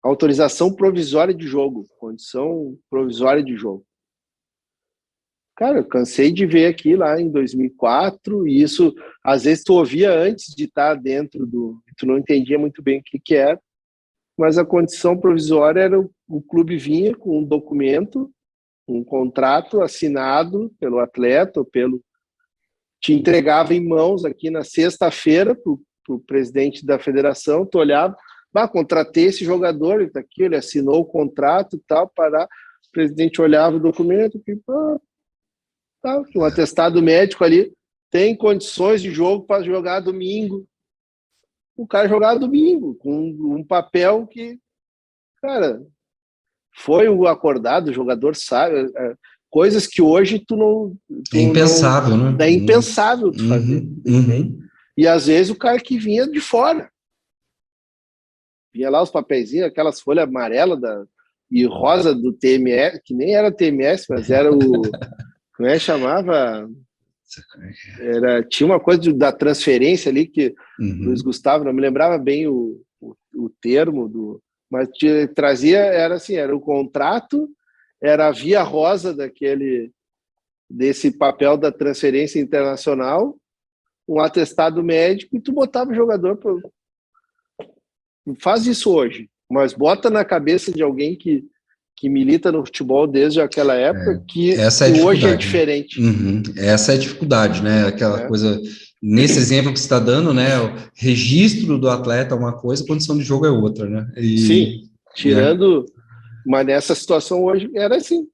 autorização provisória de jogo, condição provisória de jogo. Cara, eu cansei de ver aqui lá em 2004, e isso, às vezes, tu ouvia antes de estar dentro tu não entendia muito bem o que era, mas a condição provisória era o clube vinha com um documento, um contrato assinado pelo atleta, te entregava em mãos aqui na sexta-feira para o presidente da federação, tu olhava, contratei esse jogador, ele está aqui, ele assinou o contrato e tal, o presidente olhava o documento, um atestado médico ali, tem condições de jogo para jogar domingo. O cara jogava domingo, com um papel que, cara, foi o acordado, o jogador sabe. coisas que hoje É impensável, né? É impensável tu fazer. E às vezes o cara que vinha de fora. Vinha lá os papeizinhos, aquelas folhas amarelas e rosa do TMS, que nem era TMS, mas era o... Como é que chamava? Tinha uma coisa da transferência ali que o Luiz Gustavo, não me lembrava bem o termo, mas trazia, era assim, era o contrato, era a via rosa desse papel da transferência internacional, um atestado médico, e tu botava o jogador faz isso hoje, mas bota na cabeça de alguém que milita no futebol desde aquela época, que hoje é diferente. Essa é a dificuldade, né? Aquela coisa, nesse exemplo que você está dando, né? O registro do atleta é uma coisa, a condição de jogo é outra, né? Sim, tirando, mas nessa situação hoje era assim.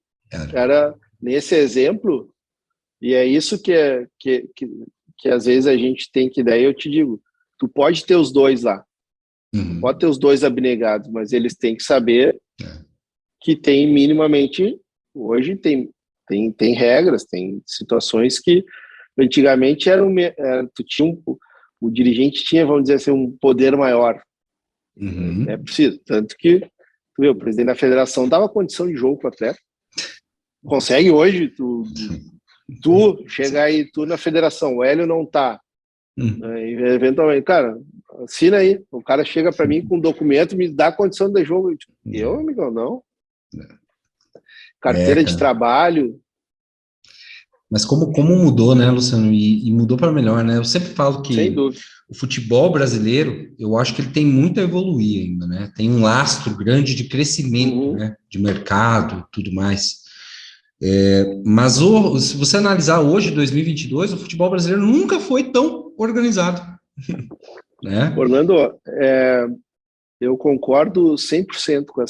Era nesse exemplo, e é isso que às vezes a gente tem que, daí eu te digo, tu pode ter os dois lá, pode ter os dois abnegados, mas eles têm que saber que tem minimamente, hoje tem regras, tem situações que antigamente o dirigente tinha, vamos dizer assim, um poder maior. É preciso, tanto que tu vê, o presidente da federação dava condição de jogo para o atleta. Consegue hoje, tu chegar aí, tu na federação, o Hélio não tá, eventualmente, cara, assina aí, o cara chega para mim com um documento, me dá condição de jogo, eu amigão, não. Carteira de trabalho. Mas como mudou, né, Luciano? E mudou para melhor, né? Eu sempre falo que o futebol brasileiro, eu acho que ele tem muito a evoluir ainda, né? Tem um lastro grande de crescimento, né? De mercado, tudo mais. Mas se você analisar hoje, 2022, o futebol brasileiro nunca foi tão organizado, né? Orlando, eu concordo 100% com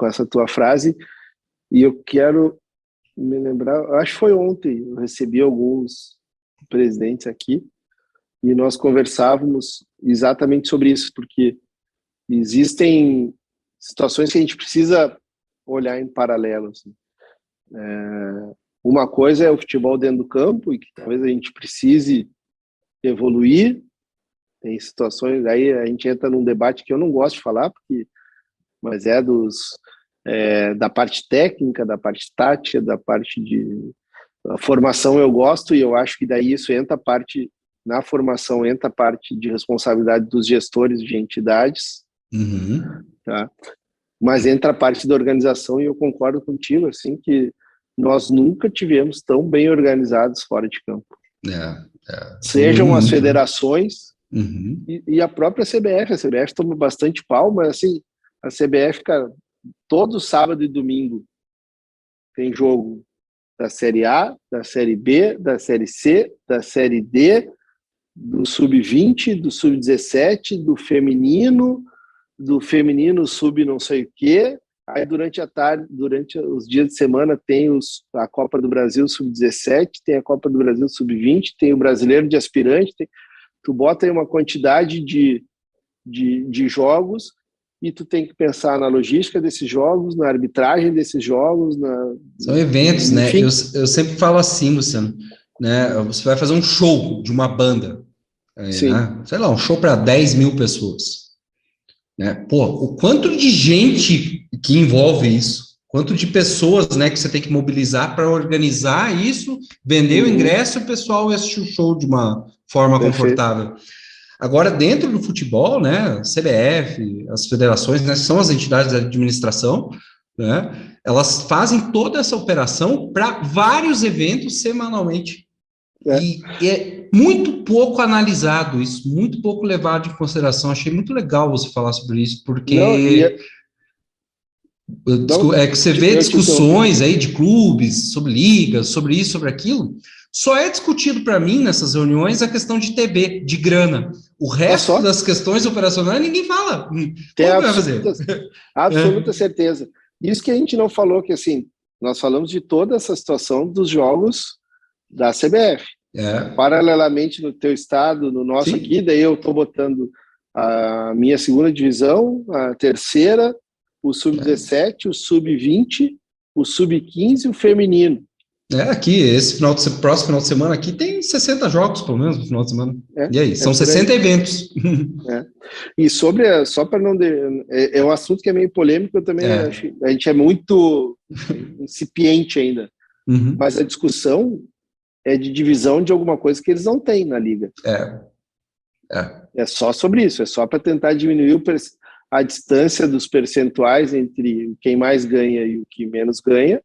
essa tua frase, e eu quero me lembrar, acho que foi ontem, eu recebi alguns presidentes aqui e nós conversávamos exatamente sobre isso, porque existem situações que a gente precisa olhar em paralelo. Assim. Uma coisa é o futebol dentro do campo, e que talvez a gente precise evoluir. Tem situações, aí a gente entra num debate que eu não gosto de falar, mas da parte técnica, da parte tática, da parte de formação eu gosto, e eu acho que daí isso entra na formação, entra a parte de responsabilidade dos gestores de entidades, tá? Mas entra a parte da organização, e eu concordo contigo, assim, que nós nunca tivemos tão bem organizados fora de campo. Sejam as federações e a própria CBF. A CBF toma bastante pau, mas assim, a CBF, cara, todo sábado e domingo tem jogo da Série A, da Série B, da Série C, da Série D, do Sub-20, do Sub-17, do feminino sub não sei o quê. Aí durante a tarde, durante os dias de semana tem a Copa do Brasil Sub-17, tem a Copa do Brasil Sub-20, tem o Brasileiro de Aspirante, tu bota aí uma quantidade de jogos, e tu tem que pensar na logística desses jogos, na arbitragem desses jogos. São eventos, né? Eu sempre falo assim, Luciano, né? Você vai fazer um show de uma banda, né? Sei lá, um show para 10 mil pessoas. Né? Pô, o quanto de gente que envolve isso, quanto de pessoas, né, que você tem que mobilizar para organizar isso, vender o ingresso e o pessoal assistir o show de uma forma confortável. Agora, dentro do futebol, né, CBF, as federações, né, são as entidades de administração, né, elas fazem toda essa operação para vários eventos semanalmente. E é muito pouco analisado isso, muito pouco levado em consideração. Achei muito legal você falar sobre isso, porque que você vê discussões aí de clubes, sobre ligas, sobre isso, sobre aquilo. Só é discutido para mim nessas reuniões a questão de TB, de grana. O resto das questões operacionais ninguém fala. Tem absoluta certeza. Isso que a gente não falou, que assim, nós falamos de toda essa situação dos jogos da CBF. Paralelamente no teu estado, no nosso aqui, daí eu estou botando a minha segunda divisão, a terceira, o Sub-17, o Sub-20, o sub-15 e o feminino. Aqui, próximo final de semana aqui tem 60 jogos, pelo menos, no final de semana. E aí? São 60 eventos. E só para não... É um assunto que é meio polêmico, eu também acho. A gente é muito incipiente ainda. Mas a discussão é de divisão de alguma coisa que eles não têm na liga. É só sobre isso, é só para tentar diminuir a distância dos percentuais entre quem mais ganha e o que menos ganha.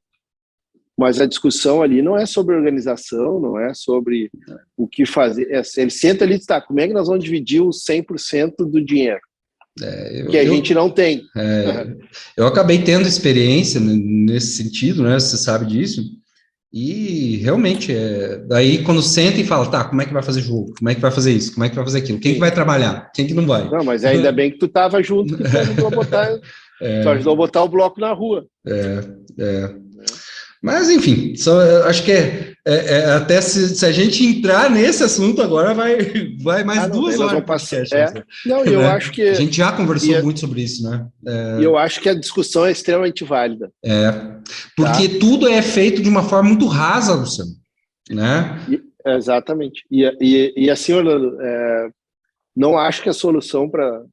Mas a discussão ali não é sobre organização, não é sobre o que fazer. Ele senta ali e diz, tá, como é que nós vamos dividir os 100% do dinheiro? Que a gente não tem. Eu acabei tendo experiência nesse sentido, né? Você sabe disso. E realmente, daí quando senta e fala, tá, como é que vai fazer jogo? Como é que vai fazer isso? Como é que vai fazer aquilo? Quem que vai trabalhar? Quem que não vai? Não, mas ainda bem que tu estava junto, que tu ajudou a botar o bloco na rua. Mas, enfim, acho que até se a gente entrar nesse assunto agora, vai mais 2 horas de podcast. Não, eu acho que... A gente já conversou muito sobre isso, né? E eu acho que a discussão é extremamente válida. Porque tudo é feito de uma forma muito rasa, Luciano, né? Exatamente. E assim, Orlando, não acho que a solução para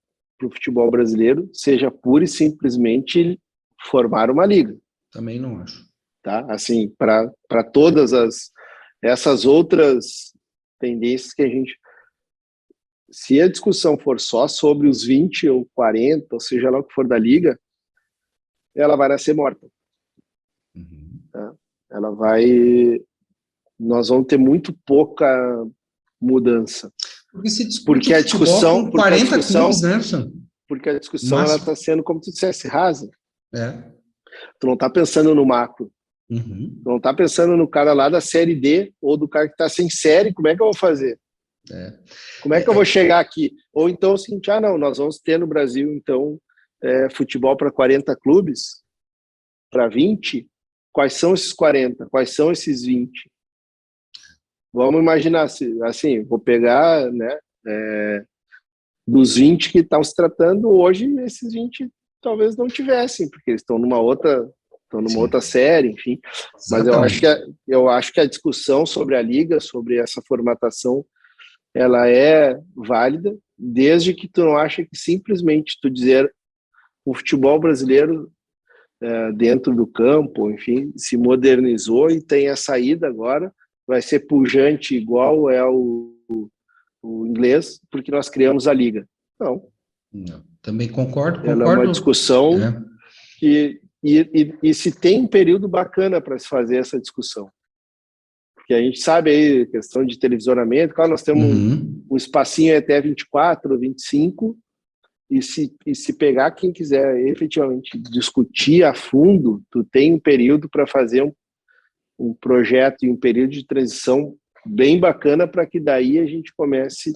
o futebol brasileiro seja pura e simplesmente formar uma liga. Também não acho. Tá? Assim, para todas essas outras tendências que a gente... Se a discussão for só sobre os 20 ou 40, ou seja lá o que for da liga, ela vai nascer morta. Tá? Nós vamos ter muito pouca mudança. Porque a discussão com 40 clubes, né, Luciano? Porque a discussão ela está sendo, como tu dissesse, rasa. Tu não está pensando no macro. Tu não está pensando no cara lá da série D ou do cara que está sem série, como é que eu vou fazer? Como é que eu vou chegar aqui? Ou então, assim, não, nós vamos ter no Brasil, então, futebol para 40 clubes, para 20, quais são esses 40? Quais são esses 20? Vamos imaginar, assim, vou pegar, né, dos 20 que estão se tratando, hoje esses 20 talvez não tivessem, porque eles estão numa outra série, enfim. Mas eu acho que a discussão sobre a liga, sobre essa formatação, ela é válida, desde que tu não acha que simplesmente tu dizer o futebol brasileiro dentro do campo, enfim, se modernizou e tem a saída agora, vai ser pujante igual é o inglês, porque nós criamos a liga. Não. Também concordo. Ela é uma discussão que... E se tem um período bacana para se fazer essa discussão. Porque a gente sabe aí, questão de televisionamento, claro, nós temos um espacinho até 24, 25, e se pegar quem quiser efetivamente discutir a fundo, tu tem um período para fazer um projeto e um período de transição bem bacana para que daí a gente comece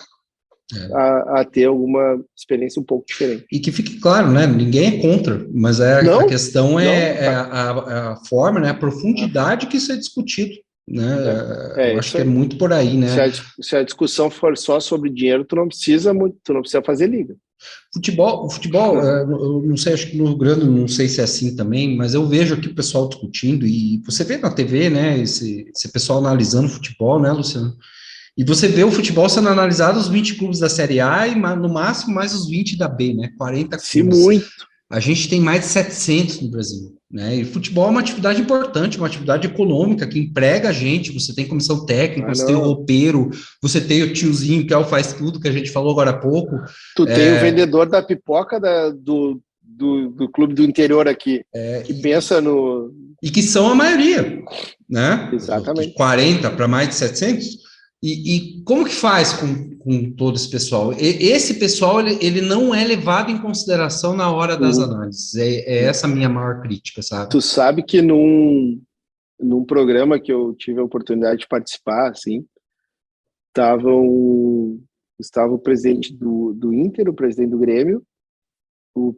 a ter alguma experiência um pouco diferente. E que fique claro, né? Ninguém é contra, mas a questão a forma, né? A profundidade que isso é discutido, né? Eu acho que é muito por aí, né? Se a discussão for só sobre dinheiro, tu não precisa fazer liga. Futebol, eu não sei, acho que no Rio Grande, não sei se é assim também, mas eu vejo aqui o pessoal discutindo, e você vê na TV, né? Esse pessoal analisando futebol, né, Luciano? E você vê o futebol sendo analisado, os 20 clubes da Série A e no máximo mais os 20 da B, né? 40 clubes. Sim, muito. A gente tem mais de 700 no Brasil, né? E futebol é uma atividade importante, uma atividade econômica que emprega a gente. Você tem comissão técnica, você tem o roupeiro, você tem o tiozinho que é o faz tudo, que a gente falou agora há pouco. Tu tem o vendedor da pipoca do clube do interior aqui, que pensa no... E que são a maioria, né? Exatamente. De 40 para mais de 700. E como que faz com todo esse pessoal? Esse pessoal, ele não é levado em consideração na hora das análises. É essa a minha maior crítica, sabe? Tu sabe que num programa que eu tive a oportunidade de participar, assim, estava o presidente do Inter, o presidente do Grêmio, o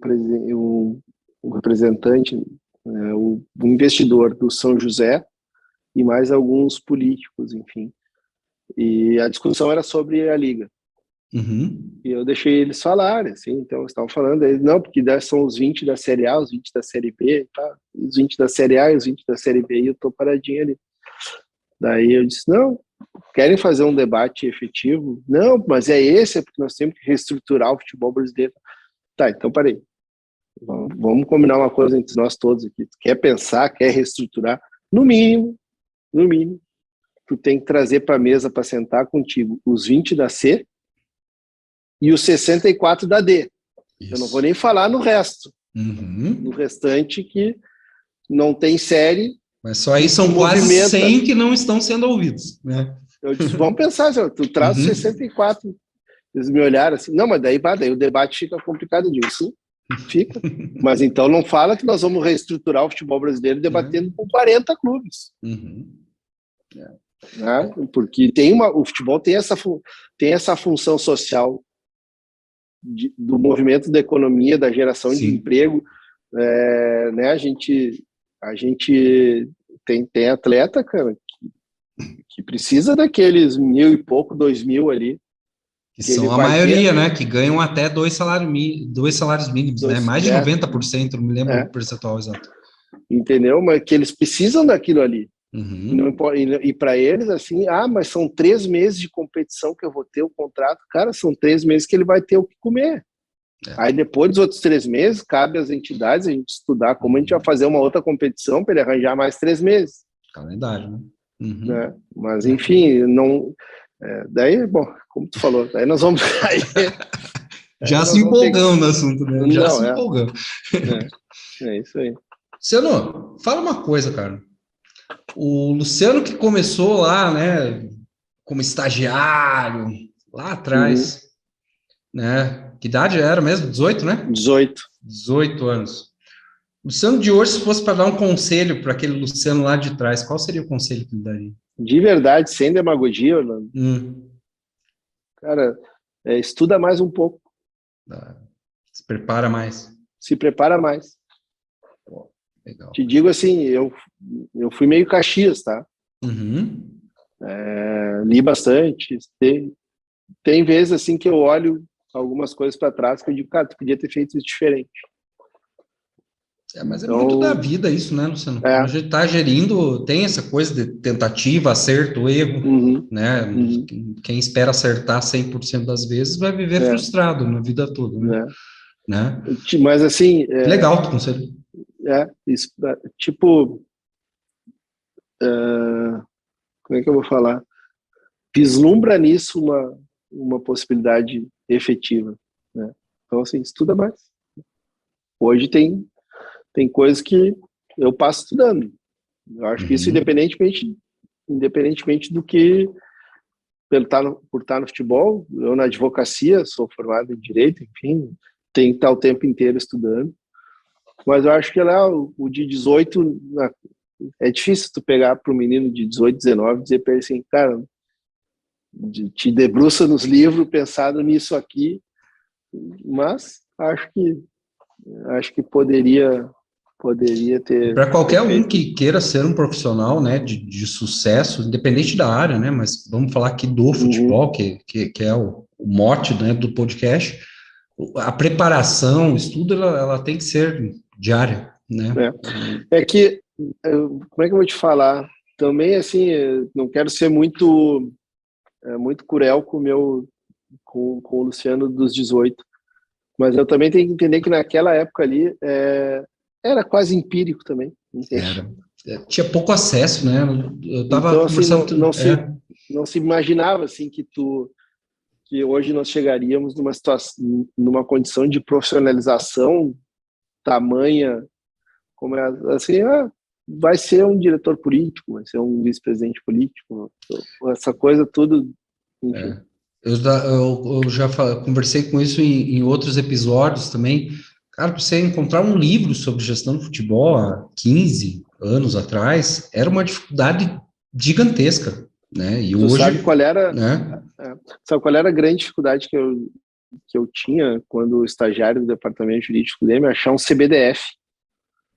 representante, o investidor do São José e mais alguns políticos, enfim. E a discussão era sobre a liga. E eu deixei eles falarem, assim, então eles estavam falando, eles, não, porque são os 20 da Série A, os 20 da Série B, tá? Os 20 da Série A e os 20 da Série B, e eu tô paradinho ali. Daí eu disse, não, querem fazer um debate efetivo? Não, mas é porque nós temos que reestruturar o futebol brasileiro. Tá, então parei. Vamos combinar uma coisa entre nós todos aqui. Tu quer pensar, quer reestruturar? No mínimo, tu tem que trazer para a mesa para sentar contigo os 20 da C e os 64 da D. Isso. Eu não vou nem falar no resto. No restante que não tem série. Mas só aí são quase 100 que não estão sendo ouvidos, né? Eu disse, vamos pensar, tu traz os 64. Eles me olharam assim, não, mas daí o debate fica complicado. Eu digo, sim, fica. Mas então não fala que nós vamos reestruturar o futebol brasileiro debatendo com 40 clubes. Né? Porque o futebol tem essa função social do movimento da economia, da geração de emprego. Né? A gente tem atleta, cara, que precisa daqueles 1.000 e pouco, 2.000 ali. Que são a maioria, né? Que ganham até dois salários mínimos, né? Mais de 90%, não me lembro o percentual exato. Entendeu? Mas que eles precisam daquilo ali. E para eles, assim, mas são 3 meses de competição que eu vou ter o contrato. Cara, são 3 meses que ele vai ter o que comer. Aí depois dos outros 3 meses, cabe às entidades a gente estudar como a gente vai fazer uma outra competição para ele arranjar mais 3 meses. Calendário, né? Né? Mas, enfim, não... daí, bom, como tu falou, daí nós vamos... Já se empolgamos no assunto, né? Já se empolgamos. É isso aí. Luciano, fala uma coisa, cara. O Luciano que começou lá, né, como estagiário, lá atrás, né? Que idade era mesmo? 18, né? 18 anos. O Luciano de hoje, se fosse para dar um conselho para aquele Luciano lá de trás, qual seria o conselho que ele daria? De verdade, sem demagogia, Orlando. Cara, estuda mais um pouco. Se prepara mais. Se prepara mais. Legal. Te digo assim, eu fui meio Caxias, tá? Li bastante. Tem vezes assim que eu olho algumas coisas para trás que eu digo, cara, tu podia ter feito isso diferente. Mas então, é muito da vida isso, né, Luciano? Quando a gente está gerindo, tem essa coisa de tentativa, acerto, erro, né? Quem espera acertar 100% das vezes vai viver frustrado na vida toda, né? Mas assim... Legal o conselho. Isso, tipo... como é que eu vou falar? Vislumbra nisso uma possibilidade efetiva, né? Então, assim, estuda mais. Hoje tem coisas que eu passo estudando. Eu acho que isso, independentemente do que, por estar no futebol, eu na advocacia, sou formado em direito, enfim, tem que estar o tempo inteiro estudando. Mas eu acho que lá, o de 18, é difícil tu pegar para um menino de 18, 19 e dizer para ele assim, cara, te debruça nos livros pensado nisso aqui, mas acho que poderia ter... Para qualquer um que queira ser um profissional, né, de sucesso, independente da área, né, mas vamos falar aqui do futebol, que é o mote, né, do podcast, a preparação, o estudo, ela tem que ser diária, né? É que, como é que eu vou te falar? Também, assim, não quero ser muito cruel com o Luciano dos 18, mas eu também tenho que entender que naquela época ali era quase empírico também. Era. Tinha pouco acesso, né? Eu tava então, assim, conversando... não se imaginava assim que hoje nós chegaríamos numa situação, numa condição de profissionalização tamanha, como assim, vai ser um diretor político, vai ser um vice-presidente político, essa coisa tudo, enfim. Eu já conversei com isso em outros episódios também. Cara, para você encontrar um livro sobre gestão de futebol há 15 anos atrás, era uma dificuldade gigantesca, né? E hoje... Sabe qual era, né? Sabe qual era a grande dificuldade que eu tinha quando estagiário do departamento jurídico dele, achar um CBDF.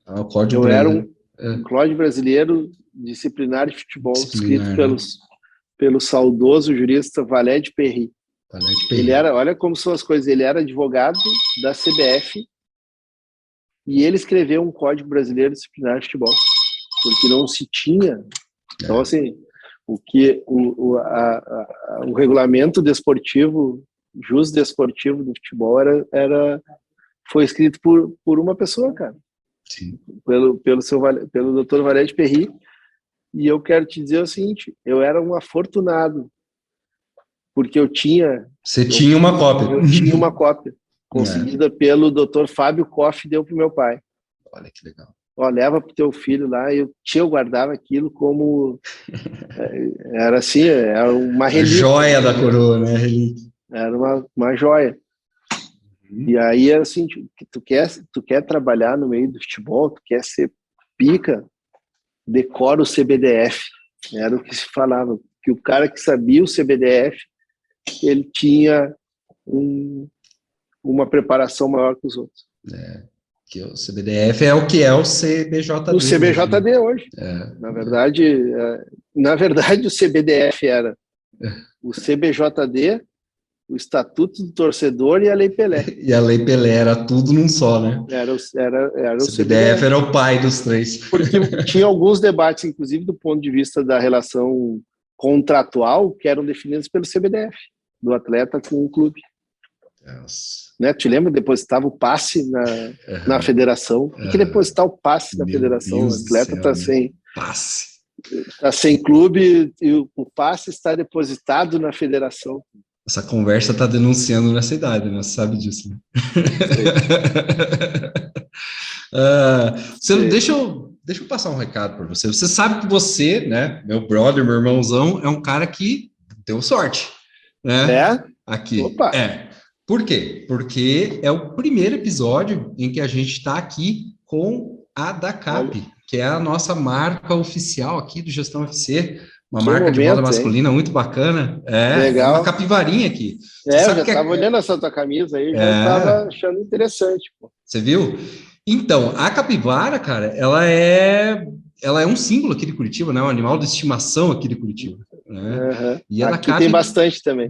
O Código Brasileiro. Um Código Brasileiro Disciplinar de Futebol, escrito pelo saudoso jurista Valé de Perry. Olha como são as coisas, ele era advogado da CBF e ele escreveu um Código Brasileiro Disciplinar de Futebol, porque não se tinha. Então, assim, o regulamento desportivo, jus desportivo do futebol foi escrito por uma pessoa, cara. Sim. Pelo Dr. Valéry Perry. E eu quero te dizer o seguinte, eu era um afortunado, porque eu tinha... Você tinha uma cópia. Eu tinha uma cópia, conseguida pelo Dr. Fábio Koff, deu para o meu pai. Olha que legal. Ó, leva para o teu filho lá, eu guardava aquilo como... Era assim, era uma relíquia. Joia da coroa, né? Era uma joia. E aí era assim, tu quer trabalhar no meio do futebol, tu quer ser pica, decora o CBDF. Era o que se falava, que o cara que sabia o CBDF, ele tinha uma preparação maior que os outros. Que o CBDF é o que é o CBJD. O CBJD hoje. Na verdade, o CBDF era o CBJD, o Estatuto do Torcedor e a Lei Pelé. E a Lei Pelé era tudo num só, né? Era o CBDF era o pai dos três. Porque tinha alguns debates, inclusive do ponto de vista da relação contratual, que eram definidos pelo CBDF, do atleta com o clube. Né? Tu lembra? Depositava o passe na federação. O que depositar o passe na federação? O atleta está sem passe. Está sem clube e o passe está depositado na federação. Essa conversa está denunciando nessa idade, né? Você sabe disso, né? Deixa eu passar um recado para você. Você sabe que você, né, meu brother, meu irmãozão, é um cara que deu sorte, né? Aqui. Opa. Por quê? Porque é o primeiro episódio em que a gente está aqui com a DACAP, que é a nossa marca oficial aqui do Gestão FC. Uma marca de moda masculina muito bacana. Legal. Uma capivarinha aqui. Eu já estava olhando essa tua camisa aí, já estava achando interessante. Pô. Você viu? Então, a capivara, cara, ela é um símbolo aqui de Curitiba, né? Um animal de estimação aqui de Curitiba. Né? E a aqui tem bastante também.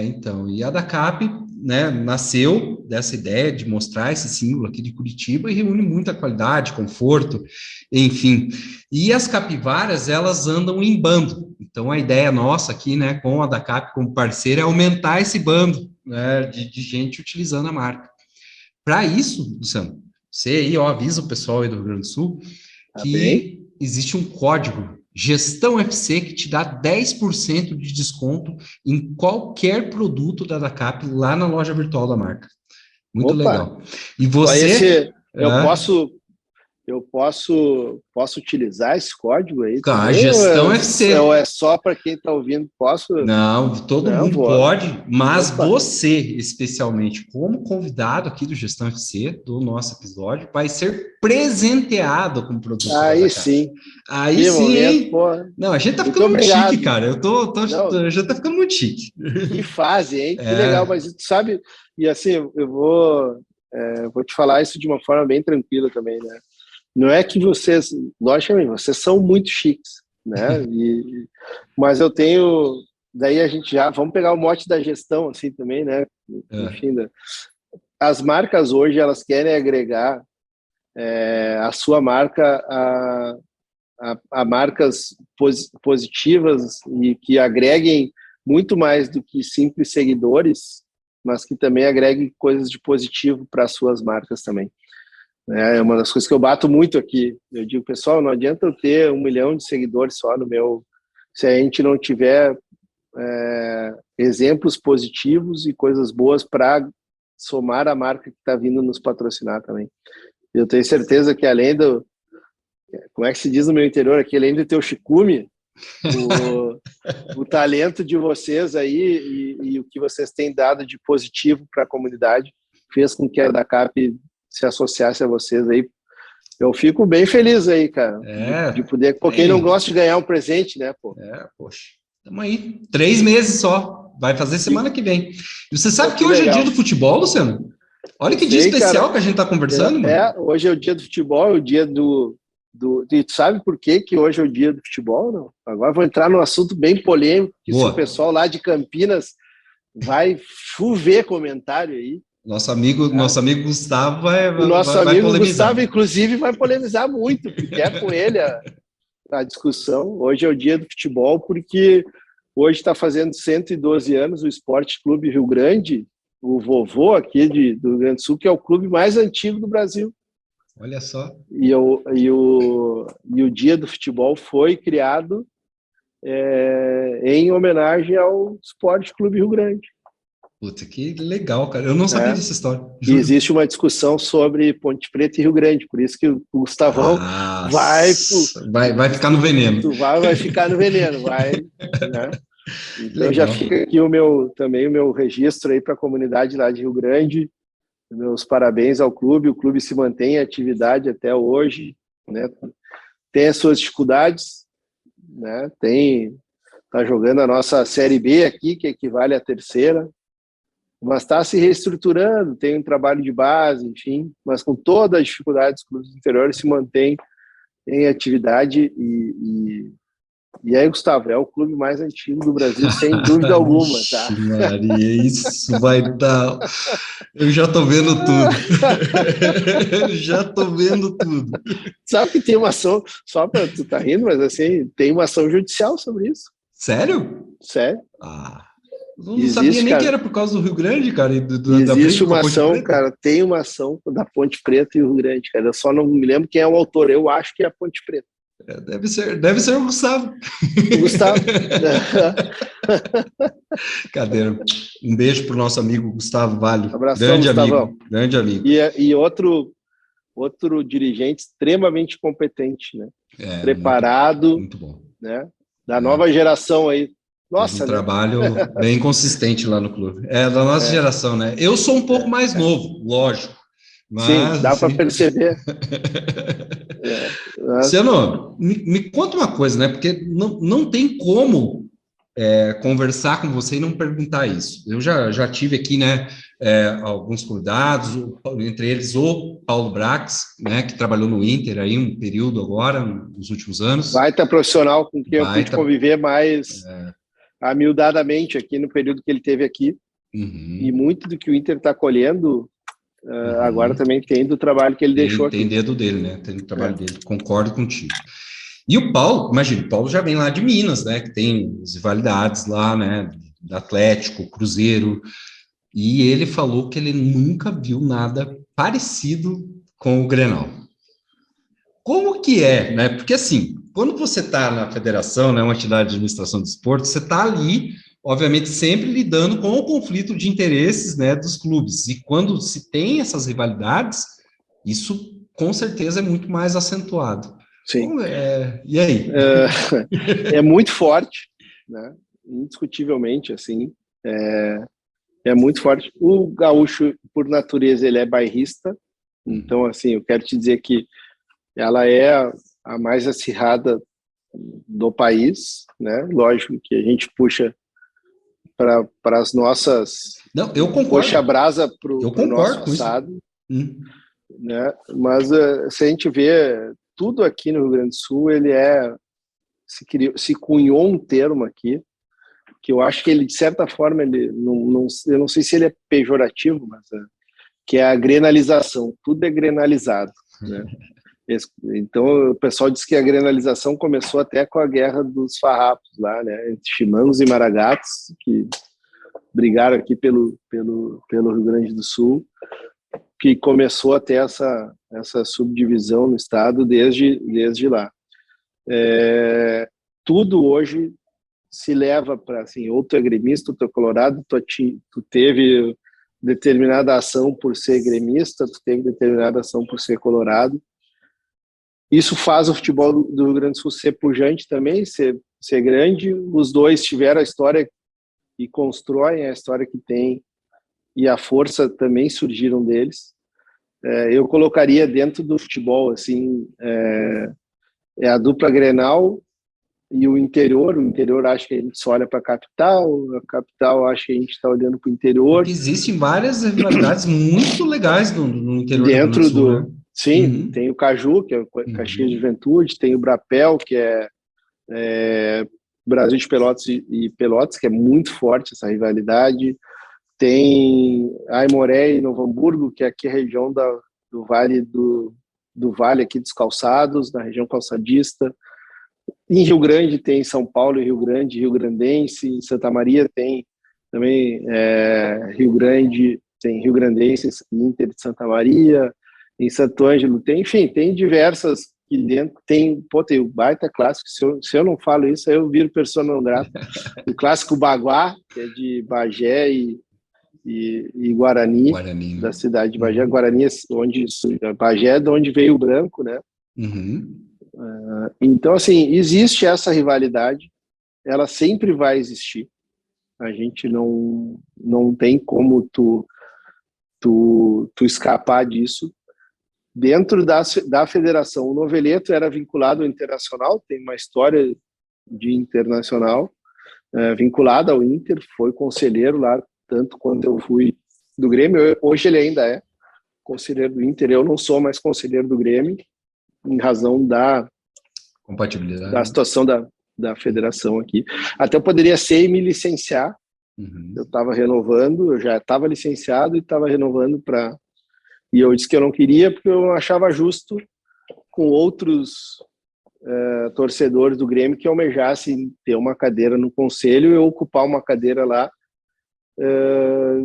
Então, e a DACAP, né, nasceu dessa ideia de mostrar esse símbolo aqui de Curitiba e reúne muita qualidade, conforto, enfim. E as capivaras, elas andam em bando. Então, a ideia nossa aqui, né, com a DACAP como parceira, é aumentar esse bando, né, de gente utilizando a marca. Para isso, Luciano, você aí, avisa o pessoal aí do Rio Grande do Sul que existe um código Gestão FC que te dá 10% de desconto em qualquer produto da DACAP lá na loja virtual da marca. Muito legal. E você... Eu posso utilizar esse código aí? A Gestão FC. Ou é só para quem está ouvindo? Posso? Não, todo mundo pode, mas você, especialmente, como convidado aqui do Gestão FC, do nosso episódio, vai ser presenteado com produto. Aí sim. Aí sim, hein? Não, a gente tá ficando muito chique, cara. Já tá ficando muito chique. Que fase, hein? Que legal, mas tu sabe, e assim, eu vou te falar isso de uma forma bem tranquila também, né? Não é que vocês, logicamente, vocês são muito chiques, né? Mas eu tenho, daí a gente vamos pegar o mote da gestão, assim, também, né? Enfim, as marcas hoje, elas querem agregar a sua marca a marcas positivas e que agreguem muito mais do que simples seguidores, mas que também agreguem coisas de positivo para as suas marcas também. É uma das coisas que eu bato muito aqui. Eu digo, pessoal, não adianta eu ter 1 milhão de seguidores só no meu... Se a gente não tiver exemplos positivos e coisas boas para somar a marca que está vindo nos patrocinar também. Eu tenho certeza que além do... Como é que se diz no meu interior aqui? Além do teu chicume, o talento de vocês aí e o que vocês têm dado de positivo para a comunidade fez com que a DACAP se associasse a vocês aí. Eu fico bem feliz aí, cara, de poder... Pô, quem não gosta de ganhar um presente, né, pô? Poxa. Estamos aí, 3 meses só. Vai fazer semana que vem. E você sabe que hoje é dia do futebol, Luciano? Olha que dia especial, cara, que a gente está conversando, mano. Hoje é o dia do futebol, é o dia e tu sabe por que hoje é o dia do futebol? Não? Agora vou entrar num assunto bem polêmico, que se o pessoal lá de Campinas vai chover comentário aí. Nosso amigo Gustavo O nosso vai amigo polemizar. Gustavo, inclusive, vai polemizar muito, porque é com ele a discussão. Hoje é o dia do futebol, porque hoje está fazendo 112 anos o Esporte Clube Rio Grande, o vovô aqui do Rio Grande do Sul, que é o clube mais antigo do Brasil. Olha só. E o dia do futebol foi criado em homenagem ao Esporte Clube Rio Grande. Puta, que legal, cara. Eu não sabia dessa história. E existe uma discussão sobre Ponte Preta e Rio Grande, por isso que o Gustavão vai ficar no veneno. Tu vai ficar no veneno, vai, né? Então Legal. já fica aqui o meu registro aí para a comunidade lá de Rio Grande. Meus parabéns ao clube. O clube se mantém em atividade até hoje, né? Tem as suas dificuldades, né? Tá jogando a nossa Série B aqui, que equivale à terceira, mas está se reestruturando, tem um trabalho de base, enfim, mas com todas as dificuldades, os clubes interiores se mantêm em atividade e aí, Gustavo, é o clube mais antigo do Brasil, sem dúvida alguma, tá? Maria, isso vai dar... Eu já tô vendo tudo. Já tô vendo tudo. Sabe que tem uma ação, só para tu tá rindo, mas assim, tem uma ação judicial sobre isso. Sério? Sério. Não sabia nem que era por causa do Rio Grande, cara. Existe uma ação, cara, tem uma ação da Ponte Preta e o Rio Grande, cara. Eu só não me lembro quem é o autor, eu acho que é a Ponte Preta. Deve ser o Gustavo. O Gustavo. Cadeira. Um beijo pro nosso amigo Gustavo Vale. Abração, grande Gustavão. amigo. Grande amigo. E outro dirigente extremamente competente, né? Preparado. Muito bom. Né? Da nova geração aí. Nossa, um trabalho bem consistente lá no clube. Da nossa geração, né? Eu sou um pouco mais novo, lógico. Mas, sim, dá para perceber. Luciano, me conta uma coisa, né? Porque não tem como conversar com você e não perguntar isso. Eu já tive aqui, né, alguns convidados, entre eles o Paulo Brax, né, que trabalhou no Inter aí um período agora, nos últimos anos. Baita profissional com quem eu pude conviver mais amiudadamente aqui no período que ele teve aqui. Uhum. E muito do que o Inter está colhendo agora também tem do trabalho que ele deixou aqui. Tem dedo dele, né? Tem o trabalho dele. Concordo contigo. E o Paulo, imagina, o Paulo já vem lá de Minas, né? Que tem as rivalidades lá, né? Do Atlético, Cruzeiro. E ele falou que ele nunca viu nada parecido com o Grenal. Como que é, né? Porque assim, quando você está na federação, né, uma entidade de administração do esporte, você está ali, obviamente, sempre lidando com o conflito de interesses, né, dos clubes. E quando se tem essas rivalidades, isso com certeza é muito mais acentuado. Sim. E aí? É muito forte, né? Indiscutivelmente, assim. É muito forte. O gaúcho, por natureza, ele é bairrista. Então, assim, eu quero te dizer que ela é a mais acirrada do país, né? Lógico que a gente puxa para as nossas... Não, eu concordo. Puxa a brasa para o nosso passado. Né? Mas se a gente vê tudo aqui no Rio Grande do Sul, ele se cunhou um termo aqui, que eu acho que ele, de certa forma, eu não sei se ele é pejorativo, mas que é a grenalização. Tudo é grenalizado, né? Então, o pessoal diz que a grenalização começou até com a guerra dos farrapos lá, né, entre chimangos e maragatos, que brigaram aqui pelo Rio Grande do Sul, que começou até essa subdivisão no estado desde lá. Tudo hoje se leva para, assim, ou tu é gremista, ou tu é colorado, tu teve determinada ação por ser gremista, tu teve determinada ação por ser colorado. Isso faz o futebol do Rio Grande do Sul ser pujante também, ser grande. Os dois tiveram a história e constroem a história que tem, e a força também surgiram deles. Eu colocaria dentro do futebol, assim, a dupla Grenal e o interior. O interior acho que a gente só olha para a capital acho que a gente está olhando para o interior. Porque existem várias rivalidades muito legais no interior dentro do Sul, né? Sim, tem o Caju, que é o Caxias de Juventude, tem o Brapel, que é Brasil de Pelotas e Pelotas, que é muito forte essa rivalidade. Tem Aimoré e Novo Hamburgo, que é aqui a região do Vale do Vale aqui dos Calçados, na região calçadista. Em Rio Grande tem São Paulo e Rio Grande, Rio Grandense. Em Santa Maria tem também Rio Grande, tem Rio Grandense e Inter de Santa Maria. Em Santo Ângelo tem, enfim, tem diversas aqui dentro. Tem o baita clássico, se eu não falo isso, aí eu viro pessoa não grata. O clássico Baguá, que é de Bagé e Guarani, né? da cidade de Bagé. Guarani, Bagé é de onde veio o branco, né? Uhum. Então, assim, existe essa rivalidade, ela sempre vai existir. A gente não tem como tu escapar disso. Dentro da federação, o Noveleto era vinculado ao Internacional, tem uma história de Internacional, vinculado ao Inter, foi conselheiro lá, tanto quando eu fui do Grêmio. Hoje ele ainda é conselheiro do Inter, eu não sou mais conselheiro do Grêmio, em razão da compatibilidade, da situação da federação aqui. Até eu poderia ser e me licenciar. Eu estava renovando, eu já estava licenciado e estava renovando e eu disse que eu não queria porque eu não achava justo com outros torcedores do Grêmio que almejassem ter uma cadeira no conselho e eu ocupar uma cadeira lá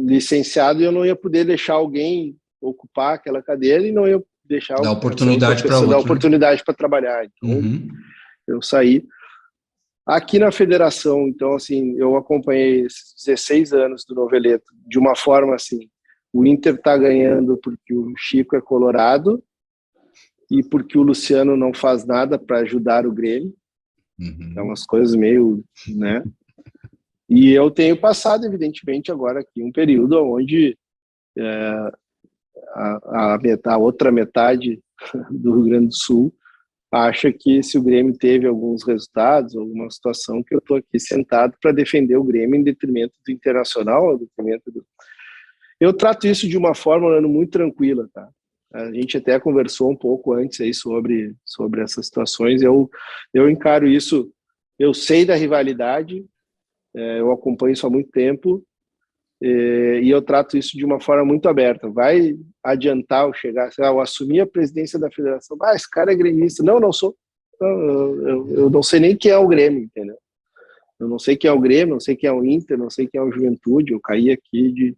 licenciado, e eu não ia poder deixar alguém ocupar aquela cadeira e não ia deixar dar oportunidade para dar oportunidade para trabalhar. Então, eu saí. Aqui na federação, então, assim, eu acompanhei esses 16 anos do Noveleto de uma forma assim: o Inter está ganhando porque o Chico é colorado e porque o Luciano não faz nada para ajudar o Grêmio. É umas coisas meio, né? E eu tenho passado, evidentemente, agora aqui um período onde a outra metade do Rio Grande do Sul acha que se o Grêmio teve alguns resultados, alguma situação, que eu estou aqui sentado para defender o Grêmio em detrimento do Internacional, em detrimento do... Eu trato isso de uma forma muito tranquila, tá? A gente até conversou um pouco antes aí sobre essas situações. Eu encaro isso, eu sei da rivalidade, eu acompanho isso há muito tempo, e eu trato isso de uma forma muito aberta. Vai adiantar eu chegar, eu assumir a presidência da federação, esse cara é gremista. Não sou. Eu não sei nem quem é o Grêmio, entendeu? Eu não sei quem é o Grêmio, não sei quem é o Inter, não sei quem é o Juventude, eu caí aqui de...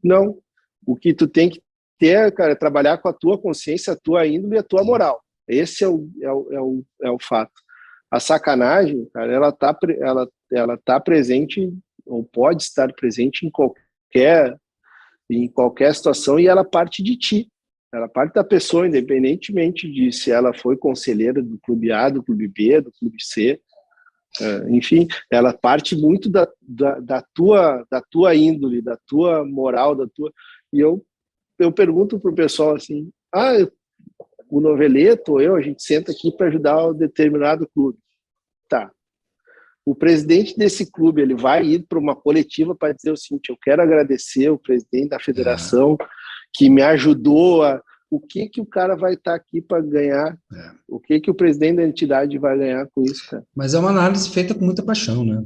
Não, o que tu tem que ter, cara, é trabalhar com a tua consciência, a tua índole e a tua moral. Esse é o fato. A sacanagem, cara, ela tá presente, ou pode estar presente em qualquer situação, e ela parte de ti. Ela parte da pessoa, independentemente de se ela foi conselheira do clube A, do clube B, do clube C. Enfim, ela parte muito da tua índole, da tua moral, E eu pergunto pro pessoal assim: o Noveleto ou a gente senta aqui para ajudar um determinado clube. Tá. O presidente desse clube, ele vai ir para uma coletiva para dizer o seguinte: eu quero agradecer o presidente da federação que me ajudou a... O que o cara vai estar aqui para ganhar? O que o presidente da entidade vai ganhar com isso, cara? Mas é uma análise feita com muita paixão, né?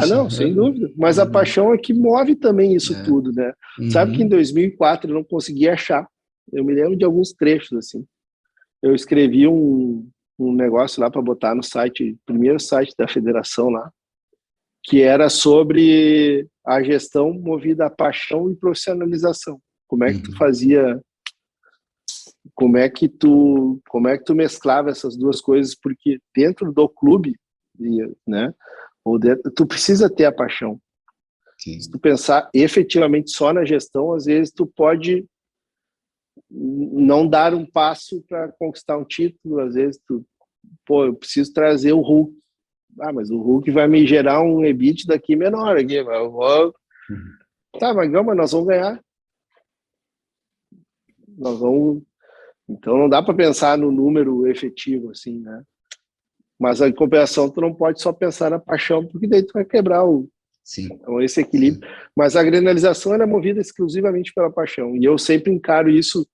Não, sem dúvida. Mas a paixão é que move também isso tudo, né? Sabe que em 2004 eu não conseguia achar. Eu me lembro de alguns trechos, assim. Eu escrevi um negócio lá para botar no site, primeiro site da federação lá, que era sobre a gestão movida a paixão e profissionalização. Como é que tu fazia, como é que tu mesclava essas duas coisas, porque dentro do clube, né, tu precisa ter a paixão. Sim. Se tu pensar efetivamente só na gestão, às vezes tu pode não dar um passo para conquistar um título. Às vezes eu preciso trazer o Hulk. Mas o Hulk vai me gerar um EBITDA daqui menor aqui. Eu vou... Tá, mas nós vamos ganhar. Então não dá para pensar no número efetivo assim, né? Mas a compensação, tu não pode só pensar na paixão, porque daí tu vai quebrar esse equilíbrio. Sim. Mas a granalização é movida exclusivamente pela paixão, e eu sempre encaro isso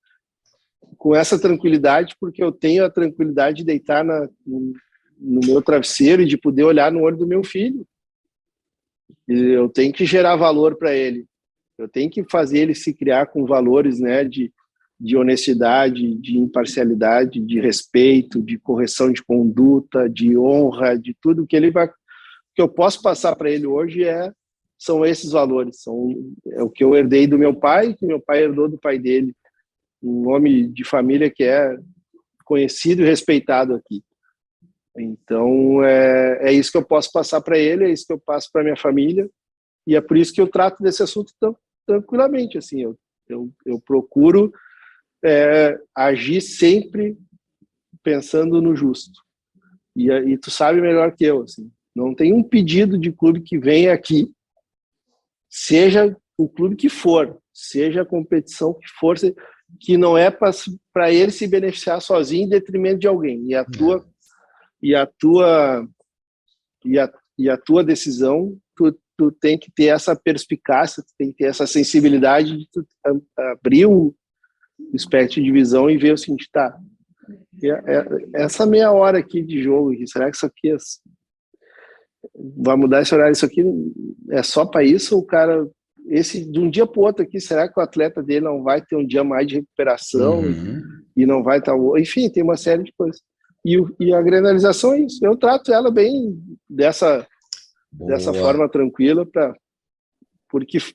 com essa tranquilidade, porque eu tenho a tranquilidade de deitar no meu travesseiro e de poder olhar no olho do meu filho. E eu tenho que gerar valor para ele. Eu tenho que fazer ele se criar com valores, né, de honestidade, de imparcialidade, de respeito, de correção de conduta, de honra, de tudo que ele vai, que eu posso passar para ele hoje são esses valores, é o que eu herdei do meu pai, que meu pai herdou do pai dele, um nome de família que é conhecido e respeitado aqui. Então é isso que eu posso passar para ele, é isso que eu passo para minha família, e é por isso que eu trato desse assunto tão tranquilamente, assim, eu procuro agir sempre pensando no justo. E tu sabe melhor que eu, assim, não tem um pedido de clube que venha aqui, seja o clube que for, seja a competição que for, que não é para ele se beneficiar sozinho em detrimento de alguém. E a tua decisão, tu tem que ter essa perspicácia, tu tem que ter essa sensibilidade de tu abrir o espectro de visão e ver o seguinte, tá, essa meia hora aqui de jogo, será que isso aqui vai mudar esse horário? Isso aqui é só para isso? O cara, de um dia para o outro aqui, será que o atleta dele não vai ter um dia mais de recuperação e não vai estar... Enfim, tem uma série de coisas. E a granalização é isso. Eu trato ela bem dessa forma tranquila,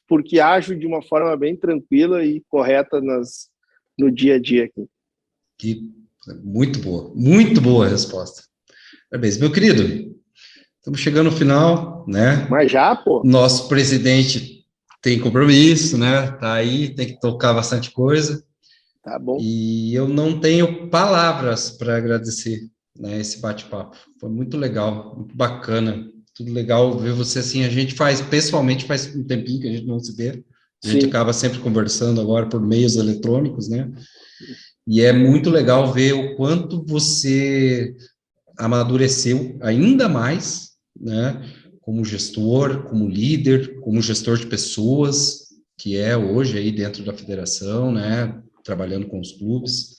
porque ajo de uma forma bem tranquila e correta no dia a dia aqui. Muito boa a resposta. Parabéns, meu querido. Estamos chegando no final, né? Mas já, pô. Nosso presidente tem compromisso, né? Tá aí, tem que tocar bastante coisa. Tá bom. E eu não tenho palavras para agradecer, né, esse bate-papo. Foi muito legal, muito bacana. Tudo legal ver você assim. A gente pessoalmente faz um tempinho que a gente não se vê. A gente acaba sempre conversando agora por meios eletrônicos, né? E é muito legal ver o quanto você amadureceu ainda mais, né? Como gestor, como líder, como gestor de pessoas, que é hoje aí dentro da federação, né? Trabalhando com os clubes.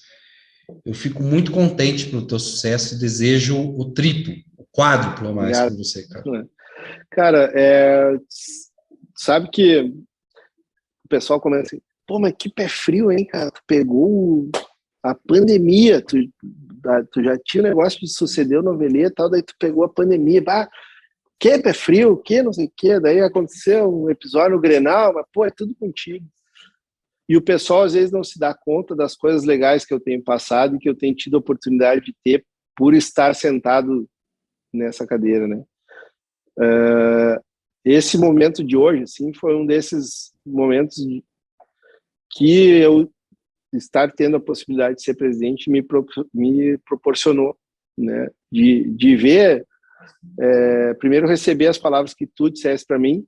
Eu fico muito contente pelo teu sucesso e desejo o triplo, o quádruplo a mais por você, cara. Cara, sabe que o pessoal começa assim, pô, mas que pé frio, hein, cara? Tu pegou a pandemia, tu já tinha o negócio de suceder o novelê e tal, daí tu pegou a pandemia, que pé frio, que não sei o que, daí aconteceu um episódio no Grenal, mas pô, é tudo contigo. E o pessoal às vezes não se dá conta das coisas legais que eu tenho passado e que eu tenho tido a oportunidade de ter por estar sentado nessa cadeira, né? Esse momento de hoje, assim, foi um desses momentos que eu estar tendo a possibilidade de ser presidente me proporcionou, né? De ver, primeiro receber as palavras que tu disseste para mim.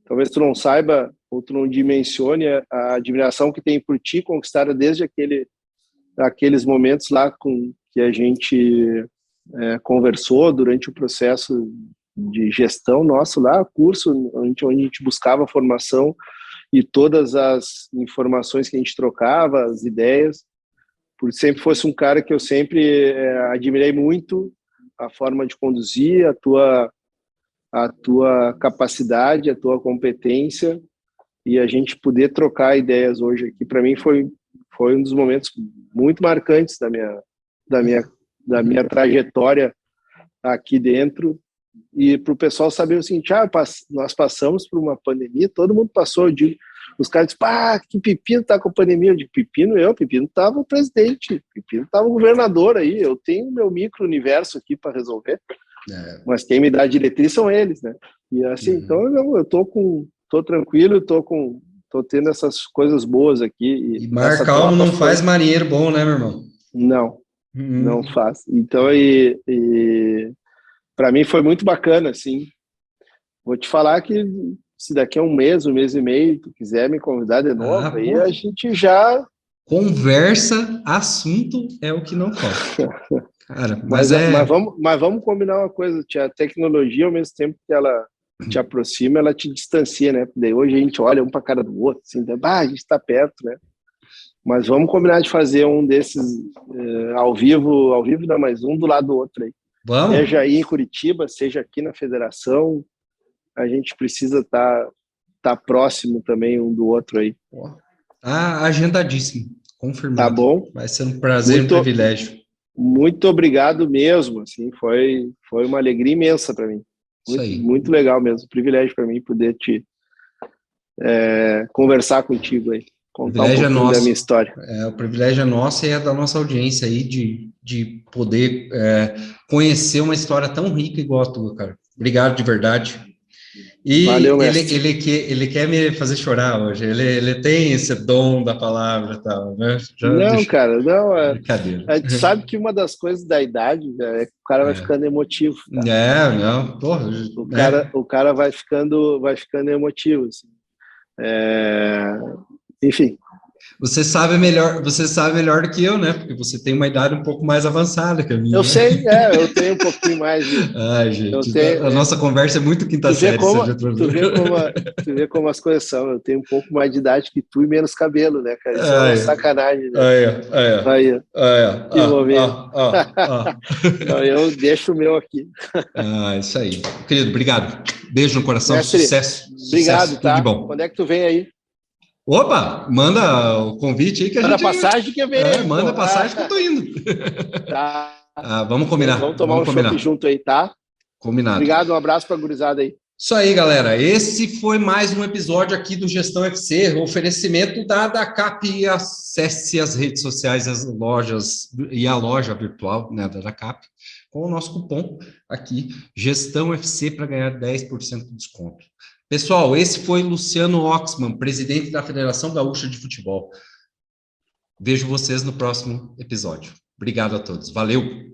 Talvez tu não saiba ou tu não dimensione a admiração que tem por ti, conquistada desde aqueles momentos lá que a gente conversou durante o processo de gestão nosso lá, curso onde a gente buscava formação e todas as informações que a gente trocava, as ideias, porque sempre fosse um cara que eu sempre admirei muito a forma de conduzir, a tua capacidade, a tua competência, e a gente poder trocar ideias hoje aqui, para mim foi um dos momentos muito marcantes da minha trajetória aqui dentro. E para o pessoal saber o seguinte, nós passamos por uma pandemia, todo mundo passou, os caras dizem, que Pepino tá com a pandemia. Eu digo, Pepino estava o presidente, Pepino estava o governador aí, eu tenho meu micro-universo aqui para resolver, mas quem me dá a diretriz são eles, né? E assim, então eu tô tranquilo, tô tendo essas coisas boas aqui. E mar calmo não faz marinheiro bom, né, meu irmão? Não faz. Então, para mim foi muito bacana, assim. Vou te falar que se daqui a um mês e meio, tu quiser me convidar de novo, aí a gente já... Conversa, assunto é o que não falta. Cara, mas vamos combinar uma coisa, a tecnologia, ao mesmo tempo que ela te aproxima, ela te distancia, né? Daí hoje a gente olha um para a cara do outro, assim, a gente está perto, né? Mas vamos combinar de fazer um desses ao vivo dá mais um do lado do outro aí. Vamos. Seja aí em Curitiba, seja aqui na federação, a gente precisa tá próximo também um do outro aí. Tá agendadíssimo, confirmado. Tá bom? Vai ser um prazer e um privilégio. Muito obrigado mesmo, assim, foi uma alegria imensa para mim. Isso aí. Muito legal mesmo, privilégio para mim poder conversar contigo aí, contar um pouquinho da minha história. O privilégio é nosso e é da nossa audiência aí de poder conhecer uma história tão rica igual a tua, cara. Obrigado de verdade. E valeu, ele quer me fazer chorar hoje, ele tem esse dom da palavra e tal, né? Cara, não, brincadeira. A gente sabe que uma das coisas da idade é que o cara vai ficando emotivo. Tá? Não, porra. O cara vai ficando emotivo, assim. Enfim. Você sabe melhor do que eu, né? Porque você tem uma idade um pouco mais avançada que a minha. Eu sei, eu tenho um pouquinho mais. Ai, gente, a nossa conversa é muito quinta série. Tu vê como as coisas são. Eu tenho um pouco mais de idade que tu e menos cabelo, né, cara? Isso é uma sacanagem, né? Aí. Que momento. Então, eu deixo o meu aqui. Isso aí. Querido, obrigado. Beijo no coração, Mestre, sucesso. Obrigado, sucesso, tá? Tudo de bom. Quando é que tu vem aí? Opa, manda o convite aí que a gente... Manda passagem que vem. Manda passagem que eu tô indo. Tá. Vamos combinar. Vamos tomar um chopp junto aí, tá? Combinado. Obrigado, um abraço pra gurizada aí. Isso aí, galera. Esse foi mais um episódio aqui do Gestão FC, oferecimento da DACAP. Acesse as redes sociais, as lojas e a loja virtual, né, da DACAP, com o nosso cupom aqui, Gestão FC, para ganhar 10% de desconto. Pessoal, esse foi Luciano Oxman, presidente da Federação Gaúcha de Futebol. Vejo vocês no próximo episódio. Obrigado a todos. Valeu!